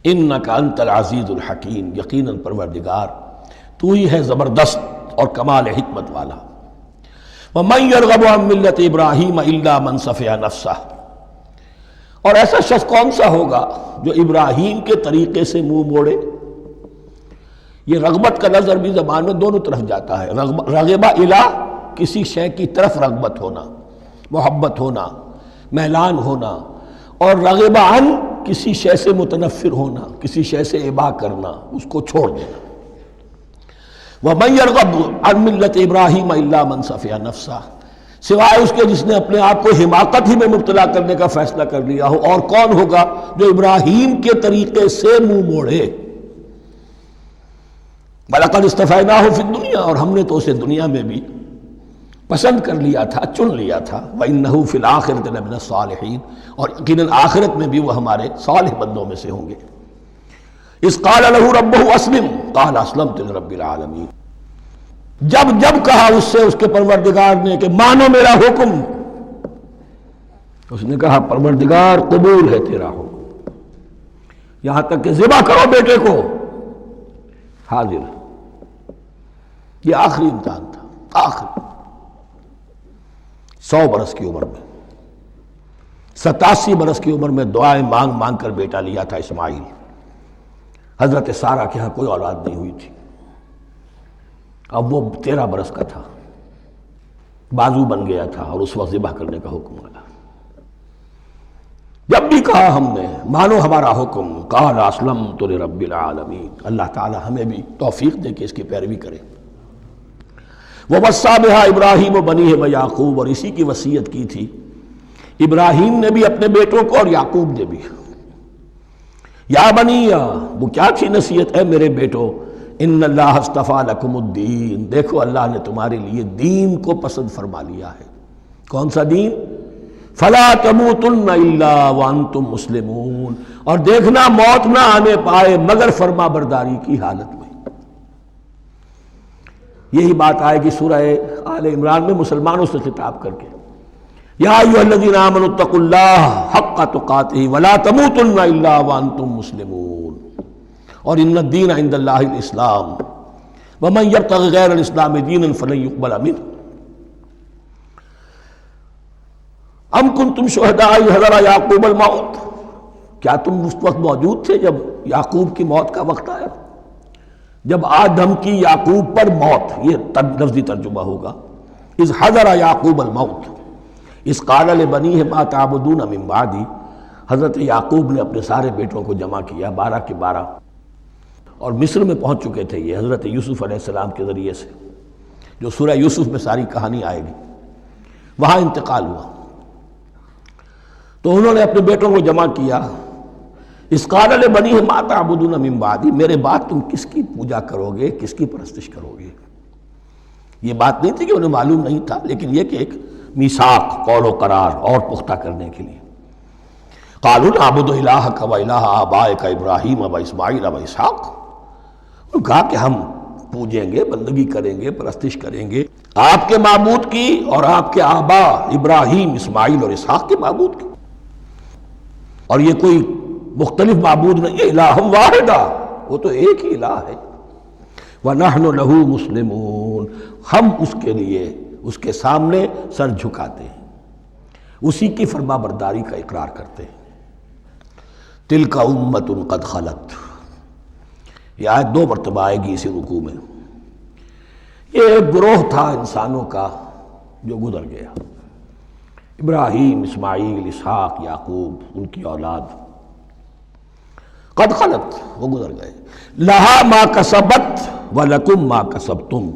انک انت العزیز الحکیم، یقیناً پروردگار تو ہی ہے زبردست اور کمال حکمت والا۔ وَمَن يَرْغَبُ عَن مِّلَّةِ إِبْرَاهِيمَ إِلَّا مَن سَفِهَ نَفْسَهُ، اور ایسا شخص کون سا ہوگا جو ابراہیم کے طریقے سے منہ موڑے۔ یہ رغبت کا نظر بھی زبان میں دونوں طرف جاتا ہے، رغبہ الہ، کسی شے کی طرف رغبت ہونا، محبت ہونا، میلان ہونا، اور رغبہ عن، کسی شے سے متنفر ہونا، کسی شے سے ابا کرنا، اس کو چھوڑ دینا۔ وَمَن يَرْغَبُ عَن مِّلَّةِ إِبْرَاهِيمَ إِلَّا مَن سَفِهَ نَفْسَهُ، سوائے اس کے جس نے اپنے آپ کو حماقت ہی میں مبتلا کرنے کا فیصلہ کر لیا ہو، اور کون ہوگا جو ابراہیم کے طریقے سے منہ موڑے۔ وَلَقَدِ اصْطَفَيْنَاهُ فِي الدُّنْيَا، اور ہم نے تو اسے دنیا میں بھی پسند کر لیا تھا، چن لیا تھا۔ وَإِنَّهُ فِي الْآخِرَةِ لَمِنَ الصَّالِحِينَ، اور یقیناً آخرت میں بھی وہ ہمارے صالح بندوں میں سے ہوں گے۔ اذ قال له ربه اسلم قال اسلمت لرب العالمین، جب کہا اس سے اس کے پروردگار نے کہ مانو میرا حکم، اس نے کہا پروردگار قبول ہے تیرا حکم، یہاں تک کہ ذبح کرو بیٹے کو، حاضر۔ یہ آخری امتحان تھا، آخر 100 برس کی عمر میں، 87 برس کی عمر میں دعائیں مانگ مانگ کر بیٹا لیا تھا اسماعیل۔ حضرت سارہ کے ہاں کوئی اولاد نہیں ہوئی تھی، اب وہ 13 برس کا تھا، بازو بن گیا تھا اور اس وقت ذبح کرنے کا حکم آیا۔ جب بھی کہا ہم نے مانو ہمارا حکم، قال اسلمت لرب العالمین، اللہ تعالی ہمیں بھی توفیق دے کہ اس کی پیروی کریں۔ ووصى بها ابراہیم وبنیہ ویعقوب، اور اسی کی وصیت کی تھی ابراہیم نے بھی اپنے بیٹوں کو اور یعقوب نے بھی۔ یا بنیہ، وہ کیا تھی نصیحت؟ ہے میرے بیٹو، ان اللہ اصطفیٰ لکم الدین، دیکھو اللہ نے تمہارے لیے دین کو پسند فرما لیا ہے۔ کون سا دین؟ فلا تموتن الا وانتم مسلمون، اور دیکھنا موت نہ آنے پائے مگر فرما برداری کی حالت میں۔ یہی بات آئے گی سورہ آل عمران میں مسلمانوں سے خطاب کر کے، یا ایھا الذین آمنوا اتقوا اللہ حق تقاتہ ولا تموتن الا وانتم مسلمون، اور ان الدین عند اللہ الاسلام ومن یبتغ غیر الاسلام دینا فلن یقبل منہ۔ ام کنتم شہداء اذ حضر یعقوب الموت، کیا تم اس وقت موجود تھے جب یعقوب کی موت کا وقت آیا؟ جب آدم کی یعقوب پر موت، یہ لفظی ترجمہ ہوگا، اذ حضر یعقوب الموت اذ قال لبنیہ ما تعبدون من بعدی، حضرت یعقوب نے اپنے سارے بیٹوں کو جمع کیا، 12 کے 12، اور مصر میں پہنچ چکے تھے یہ حضرت یوسف علیہ السلام کے ذریعے سے، جو سورہ یوسف میں ساری کہانی آئے گی، وہاں انتقال ہوا۔ تو انہوں نے اپنے بیٹوں کو جمع کیا، اذ قال لبنیہ ما تعبدون من بعدی، میرے بعد تم کس کی پوجا کرو گے، کس کی پرستش کرو گے؟ یہ بات نہیں تھی کہ انہیں معلوم نہیں تھا، لیکن یہ کہ ایک میثاق، قول و قرار اور پختہ کرنے کے لیے۔ قالوا نعبد الہک و الہ آبائک ابراہیم و اسماعیل و اسحاق، انہوں نے کہا کہ ہم پوجیں گے، بندگی کریں گے، پرستش کریں گے آپ کے معبود کی اور آپ کے آبا ابراہیم، اسماعیل اور اسحاق کے معبود کی، اور یہ کوئی مختلف معبود نہیں ہے، الہ واحدہ، وہ تو ایک ہی الہ ہے۔ وَنَحْنُ لَهُ مُسْلِمُونَ، ہم اس کے لیے، اس کے سامنے سر جھکاتے ہیں، اسی کی فرما برداری کا اقرار کرتے ہیں۔ تِلْكَ أُمَّةٌ قَدْ خَلَتْ، یہ آیت 2 مرتبہ آئے گی اسی رکوع میں۔ یہ ایک گروہ تھا انسانوں کا جو گزر گیا، ابراہیم، اسماعیل، اسحاق، یعقوب، ان کی اولاد، قد خلت، وہ گزر گئے۔ لہا ما کسبت ولکم ما کسبتم،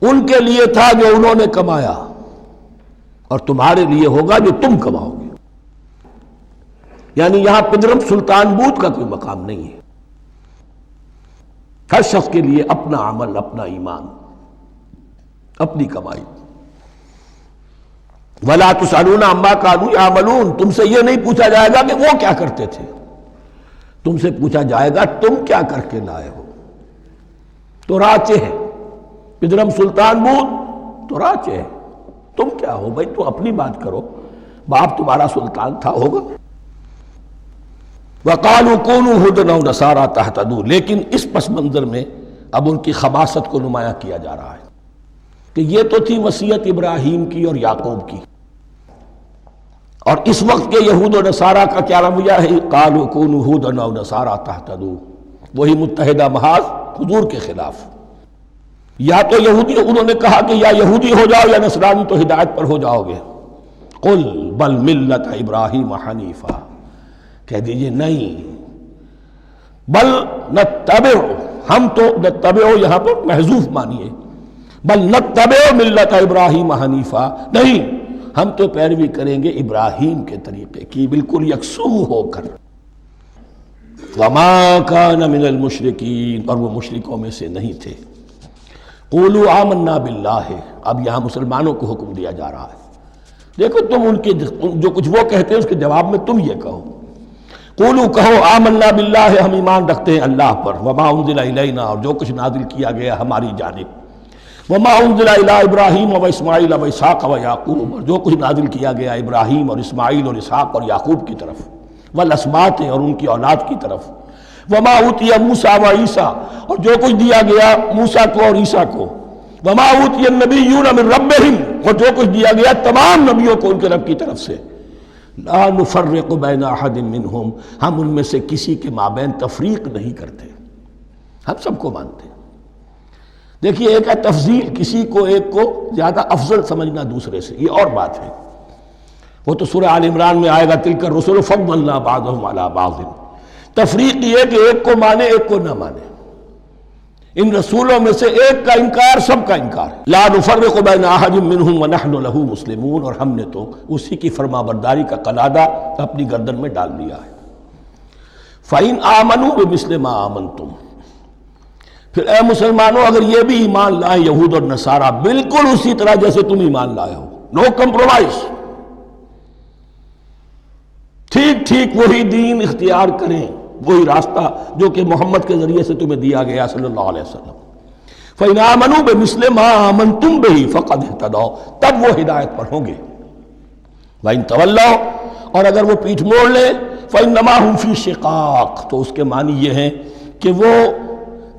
ان کے لیے تھا جو انہوں نے کمایا اور تمہارے لیے ہوگا جو تم کماؤ گے۔ یعنی یہاں پدرم سلطان بود کا کوئی مقام نہیں ہے، ہر شخص کے لیے اپنا عمل، اپنا ایمان، اپنی کمائی۔ وَلَا تُسْأَلُونَ عَمَّا كَانُوا يَعْمَلُونَ، تم سے یہ نہیں پوچھا جائے گا کہ وہ کیا کرتے تھے، تم سے پوچھا جائے گا تم کیا کر کے لائے ہو۔ تو راچے ہے، پدرم سلطان بود تو راچے ہے، تم کیا ہو بھائی، تو اپنی بات کرو، باپ تمہارا سلطان تھا، ہوگا۔ وَقَالُوا كُونُوا هُودًا أَوْ نَصَارَىٰ تَهْتَدُوا، لیکن اس پس منظر میں اب ان کی خباثت کو نمایاں کیا جا رہا ہے کہ یہ تو تھی وصیت ابراہیم کی اور یعقوب کی، اور اس وقت کے یہود و نصارہ کا کیا رویہ ہے؟ قالوا كونوا هودا او نصارى تهتدوا، وہی متحدہ محاذ حضور کے خلاف۔ یا تو یہودی، انہوں نے کہا کہ یا یہودی ہو جاؤ یا نصرانی تو ہدایت پر ہو جاؤ گے۔ قل بل ملت ابراہیم حنیفا، کہہ دیجئے نہیں، بل نتبع، ہم تو نتبع یہاں پر محذوف مانیے، بل نتبع ملت ابراہیم حنیفا، نہیں، ہم تو پیروی کریں گے ابراہیم کے طریقے کی، بالکل یکسو ہو کر۔ وما کان من المشرکین، اور وہ مشرکوں میں سے نہیں تھے۔ قولوا آمنا باللہ، اب یہاں مسلمانوں کو حکم دیا جا رہا ہے، دیکھو تم ان کے جو کچھ وہ کہتے ہیں اس کے جواب میں تم یہ کہو، قولوا کہو آمنا باللہ، ہم ایمان رکھتے ہیں اللہ پر، وما انزل الینا، اور جو کچھ نازل کیا گیا ہماری جانب، وما انزل الی ابراہیم و اسماعیل و اسحاق و یعقوب، اور جو کچھ نازل کیا گیا ابراہیم اور اسماعیل اور اسحاق اور یعقوب کی طرف، والاسباط، اور ان کی اولاد کی طرف، وما اوتی موسیٰ و عیسیٰ، اور جو کچھ دیا گیا موسیٰ کو اور عیسیٰ کو، وما اوتی النبیون من ربہم، اور جو کچھ دیا گیا تمام نبیوں کو ان کے رب کی طرف سے، لا نفرق بین احد منہم، ہم ان میں سے کسی کے مابین تفریق نہیں کرتے، ہم سب کو مانتے ہیں۔ دیکھیے ایک ہے تفضیل، کسی کو ایک کو زیادہ افضل سمجھنا دوسرے سے، یہ اور بات ہے، وہ تو سورہ آل عمران میں آئے گا تلک الرسل فضلنا بعضهم علی بعض۔ تفریق یہ کہ ایک کو مانے ایک کو نہ مانے، ان رسولوں میں سے ایک کا انکار سب کا انکار ہے۔ لا نفرق بین احد منہم ونحن له مسلمون، اور ہم نے تو اسی کی فرما برداری کا قلادہ اپنی گردن میں ڈال دیا ہے۔ فَإِنْ آمَنُوا بِمِثْلِ مَا آمَنْتُمْ، پھر اے مسلمانوں اگر یہ بھی ایمان لائیں یہود اور نصارہ بالکل اسی طرح جیسے تم ایمان لائے ہو، نو کمپرومائز، ٹھیک ٹھیک وہی دین اختیار کریں، وہی راستہ جو کہ محمد کے ذریعے سے تمہیں دیا گیا صلی اللہ علیہ وسلم۔ فَإِنْ آمَنُوا بِمِثْلِ مَا آمَنْتُمْ بِهِ فَقَدْ اهْتَدَوْا، تب وہ ہدایت پر ہوں گے۔ وَإِنْ تَوَلَّوْا، اور اگر وہ پیٹھ موڑ لیں، فَإِنَّمَا هُمْ فِي شِقَاقٍ، تو اس کے معنی یہ ہیں کہ وہ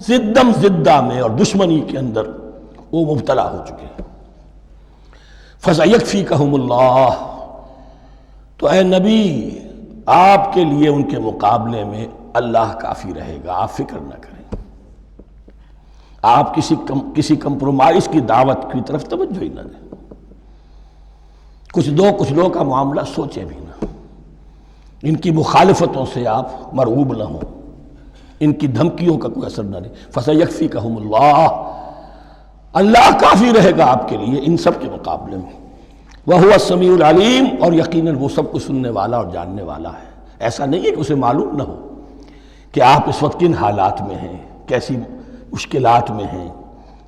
زدم زدہ میں اور دشمنی کے اندر وہ مبتلا ہو چکے ہیں۔ فَسَيَكْفِيكَهُمُ اللَّهُ، تو اے نبی آپ کے لیے ان کے مقابلے میں اللہ کافی رہے گا، آپ فکر نہ کریں، آپ کسی کمپرومائز کی دعوت کی طرف توجہ ہی نہ دیں، کچھ دو کا معاملہ سوچیں بھی نہ، ان کی مخالفتوں سے آپ مرعوب نہ ہوں، ان کی دھمکیوں کا کوئی اثر نہ لیں۔ فَسَيَكْفِيكَهُمُ اللَّهُ، اللہ کافی رہے گا آپ کے لیے ان سب کے مقابلے میں۔ وَهُوَ السَّمِيعُ الْعَلِيمُ، اور یقیناً وہ سب کچھ سننے والا اور جاننے والا ہے۔ ایسا نہیں ہے کہ اسے معلوم نہ ہو کہ آپ اس وقت کن حالات میں ہیں، کیسی مشکلات میں ہیں،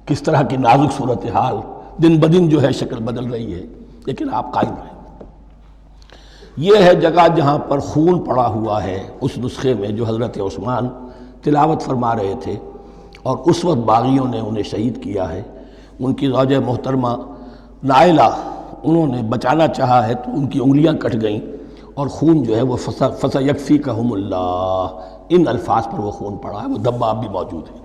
کس طرح کی نازک صورتحال دن بدن جو ہے شکل بدل رہی ہے، لیکن آپ قائم رہیں۔ یہ ہے جگہ جہاں پر خون پڑا ہوا ہے، اس نسخے میں جو حضرت عثمان تلاوت فرما رہے تھے، اور اس وقت باغیوں نے انہیں شہید کیا ہے۔ ان کی زوجہ محترمہ نائلہ، انہوں نے بچانا چاہا ہے تو ان کی انگلیاں کٹ گئیں، اور خون جو ہے وہ فَسَيَكْفِيكَهُمُ اللَّهُ، ان الفاظ پر وہ خون پڑا ہے، وہ دھبا اب بھی موجود ہے۔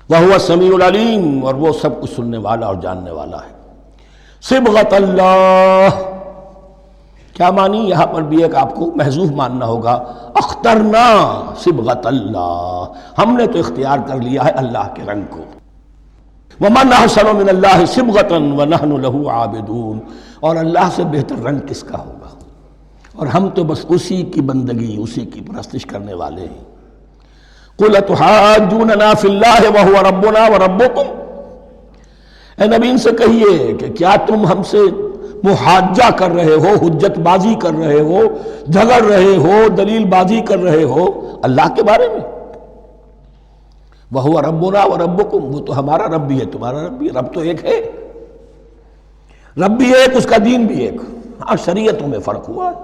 وَهُوَ السَّمِيعُ الْعَلِيمُ، اور وہ سب کچھ سننے والا اور جاننے والا ہے۔ صبغۃ اللہ، کیا معنی یہاں پر بھی ایک آپ کو محذوف ماننا ہوگا، اخترنا صبغۃ اللہ، ہم نے تو اختیار کر لیا ہے اللہ کے رنگ کو۔ وَمَنْ أَحْسَنُ مِنَ اللَّهِ صِبْغَةً وَنَحْنُ لَهُ عَابِدُونَ، اور اللہ سے بہتر رنگ کس کا ہوگا، اور ہم تو بس اسی کی بندگی، اسی کی پرستش کرنے والے ہیں۔ قُلْ أَتُحَاجُّونَنَا فِي اللَّهِ وَهُوَ رَبُّنَا وَرَبُّكُمْ، اے نبی ان سے کہیے کہ کیا تم ہم سے محاجہ کر رہے ہو، حجت بازی کر رہے ہو، جھگڑ رہے ہو، دلیل بازی کر رہے ہو اللہ کے بارے میں؟ وَهُوَ رَبُّنَا وَرَبُّكُمْ، وہ تو ہمارا رب بھی ہے تمہارا رب بھی ہے، رب تو ایک ہے، رب بھی ایک، اس کا دین بھی ایک، ہاں شریعتوں میں فرق ہوا ہے۔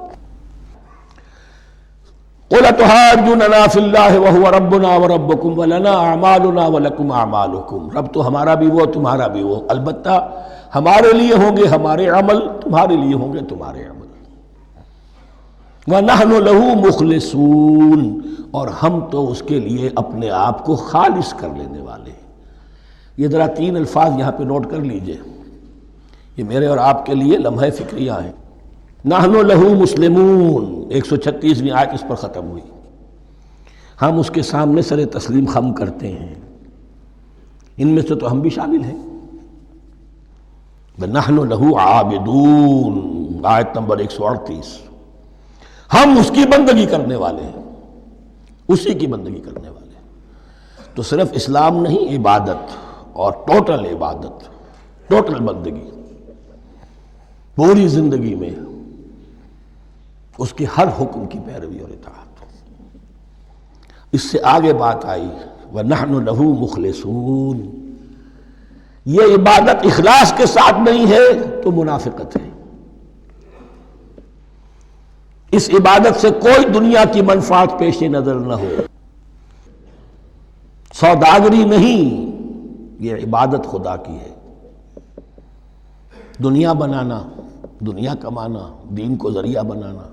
قُلْ أَتُحَاجُّونَنَا فِي اللَّهِ وَهُوَ رَبُّنَا وَرَبُّكُمْ وَلَنَا أَعْمَالُنَا وَلَكُمْ أَعْمَالُكُمْ، رب تو ہمارا بھی وہ تمہارا بھی وہ، البتہ ہمارے لیے ہوں گے ہمارے عمل، تمہارے لیے ہوں گے تمہارے عمل۔ وَنَحْنُ لَهُ مُخْلِصُونَ، اور ہم تو اس کے لیے اپنے آپ کو خالص کر لینے والے ہیں۔ یہ ذرا 3 الفاظ یہاں پہ نوٹ کر لیجئے، یہ میرے اور آپ کے لیے لمحہ فکریہ ہیں۔ نحن لہو مسلمون، 136ویں آیت اس پر ختم ہوئی، ہم اس کے سامنے سر تسلیم خم کرتے ہیں، ان میں سے تو ہم بھی شامل ہیں۔ نحن لہو عابدون، آیت نمبر 138، ہم اس کی بندگی کرنے والے ہیں، اسی کی بندگی کرنے والے ہیں۔ تو صرف اسلام نہیں، عبادت اور ٹوٹل عبادت، ٹوٹل بندگی، پوری زندگی میں اس کے ہر حکم کی پیروی اور اطاعت۔ اس سے آگے بات آئی وَنَحْنُ لَهُ مُخْلِصُونَ، یہ عبادت اخلاص کے ساتھ نہیں ہے تو منافقت ہے۔ اس عبادت سے کوئی دنیا کی منفعت پیش نظر نہ ہو، سوداگری نہیں، یہ عبادت خدا کی ہے۔ دنیا بنانا، دنیا کمانا، دین کو ذریعہ بنانا،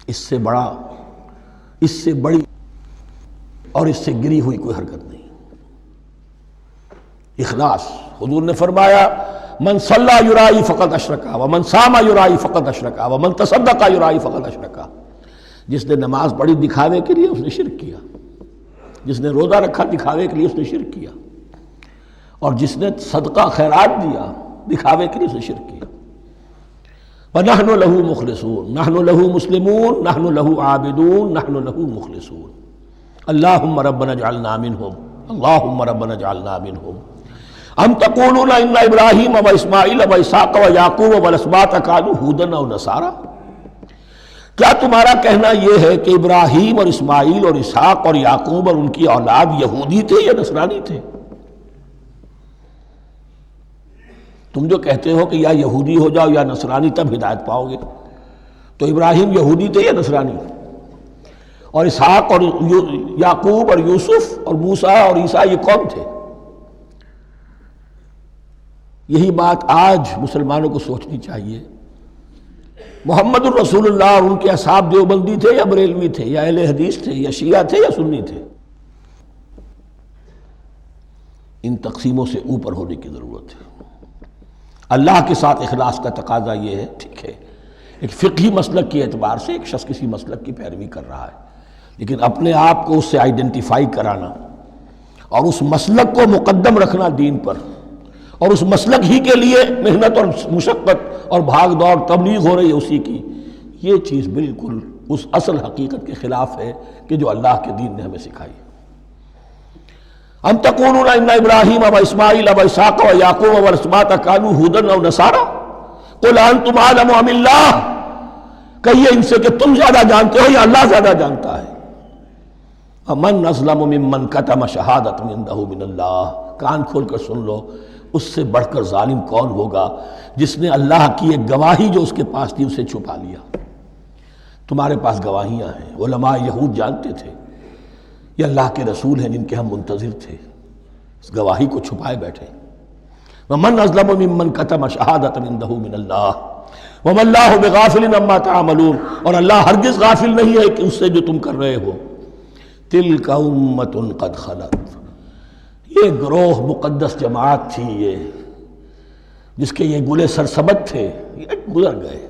اس سے بڑا، اس سے بڑی اور اس سے گری ہوئی کوئی حرکت نہیں۔ اخلاص. حضور نے فرمایا من صلی یرائی فقط اشرکا ومن صام یرائی فقط اشرکا ومن تصدق یرائی فقط اشرکا. جس نے نماز پڑھی دکھاوے کے لیے اس نے شرک کیا، جس نے روزہ رکھا دکھاوے کے لیے اس نے شرک کیا، اور جس نے صدقہ خیرات دیا دکھاوے کے لیے اس نے شرک کیا. وَنَحْنُ لَهُ مُخْلِصُونَ نَحْنُ لَهُ مُسْلِمُونَ نَحْنُ لَهُ عَابِدُونَ نَحْنُ لَهُ مُخْلِصُونَ. اللهم ربنا اجعلنا منهم اللهم ربنا اجعلنا منهم. ام تقولون ان ابراہیم واسماعیل واسحاق ویعقوب والاسباط كانوا هودا او نصارا. کیا تمہارا کہنا یہ ہے کہ ابراہیم اور اسماعیل اور اسحاق اور یعقوب اور ان کی اولاد یہودی تھے یا نصرانی تھے؟ تم جو کہتے ہو کہ یا یہودی ہو جاؤ یا نصرانی تب ہدایت پاؤ گے، تو ابراہیم یہودی تھے یا نصرانی؟ اور اسحاق اور یعقوب اور یوسف اور موسیٰ اور عیسیٰ یہ کون تھے؟ یہی بات آج مسلمانوں کو سوچنی چاہیے. محمد الرسول اللہ اور ان کے اصحاب دیوبندی تھے یا بریلوی تھے یا اہل حدیث تھے یا شیعہ تھے یا سنی تھے؟ ان تقسیموں سے اوپر ہونے کی ضرورت ہے. اللہ کے ساتھ اخلاص کا تقاضا یہ ہے، ٹھیک ہے ایک فقہی مسلک کے اعتبار سے ایک شخص کسی مسلک کی پیروی کر رہا ہے، لیکن اپنے آپ کو اس سے آئیڈینٹیفائی کرانا اور اس مسلک کو مقدم رکھنا دین پر، اور اس مسلک ہی کے لیے محنت اور مشقت اور بھاگ دوڑ تبلیغ ہو رہی ہے اسی کی، یہ چیز بالکل اس اصل حقیقت کے خلاف ہے کہ جو اللہ کے دین نے ہمیں سکھائی. ام تقولون ان ابراہیم و اسماعیل و اسحاق و یعقوب والاسباط كانوا هودا او نصارا قل انتم اعلم ام اللہ. کہیے ان سے کہ تم زیادہ جانتے ہو یا اللہ زیادہ جانتا ہے. ومن اظلم ممن كتم شهادة عنده من اللہ. کان کھول کر سن لو، اس سے بڑھ کر ظالم کون ہوگا جس نے اللہ کی ایک گواہی جو اس کے پاس تھی اسے چھپا لیا. تمہارے پاس گواہیاں ہیں، علماء یہود جانتے تھے یہ اللہ کے رسول ہیں جن کے ہم منتظر تھے، اس گواہی کو چھپائے بیٹھے. ومن اظلم ممن كتم شهادة عنده من اللہ وما اللہ بغافل عما تعملون. اور اللہ ہرگز غافل نہیں ہے کہ اس سے جو تم کر رہے ہو. تلک امۃ قد خلت. یہ گروہ مقدس جماعت تھی یہ جس کے یہ گلے سرسبد تھے، یہ گزر گئے.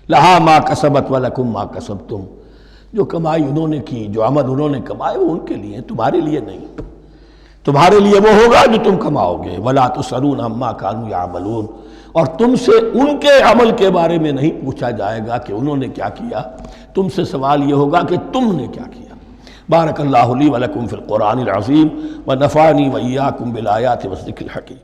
لہا ما کسبت ولکم ما کسبتم. جو کمائی انہوں نے کی، جو عمل انہوں نے کمائے وہ ان کے لیے، تمہارے لیے نہیں. تمہارے لیے وہ ہوگا جو تم کماؤ گے. ولا تسألون عما كانوا يعملون. اور تم سے ان کے عمل کے بارے میں نہیں پوچھا جائے گا کہ انہوں نے کیا کیا، تم سے سوال یہ ہوگا کہ تم نے کیا کیا. بارک اللہ لی ولکم فی القرآن العظیم ونفعنی وإیاکم بالآیات والذکر الحکیم.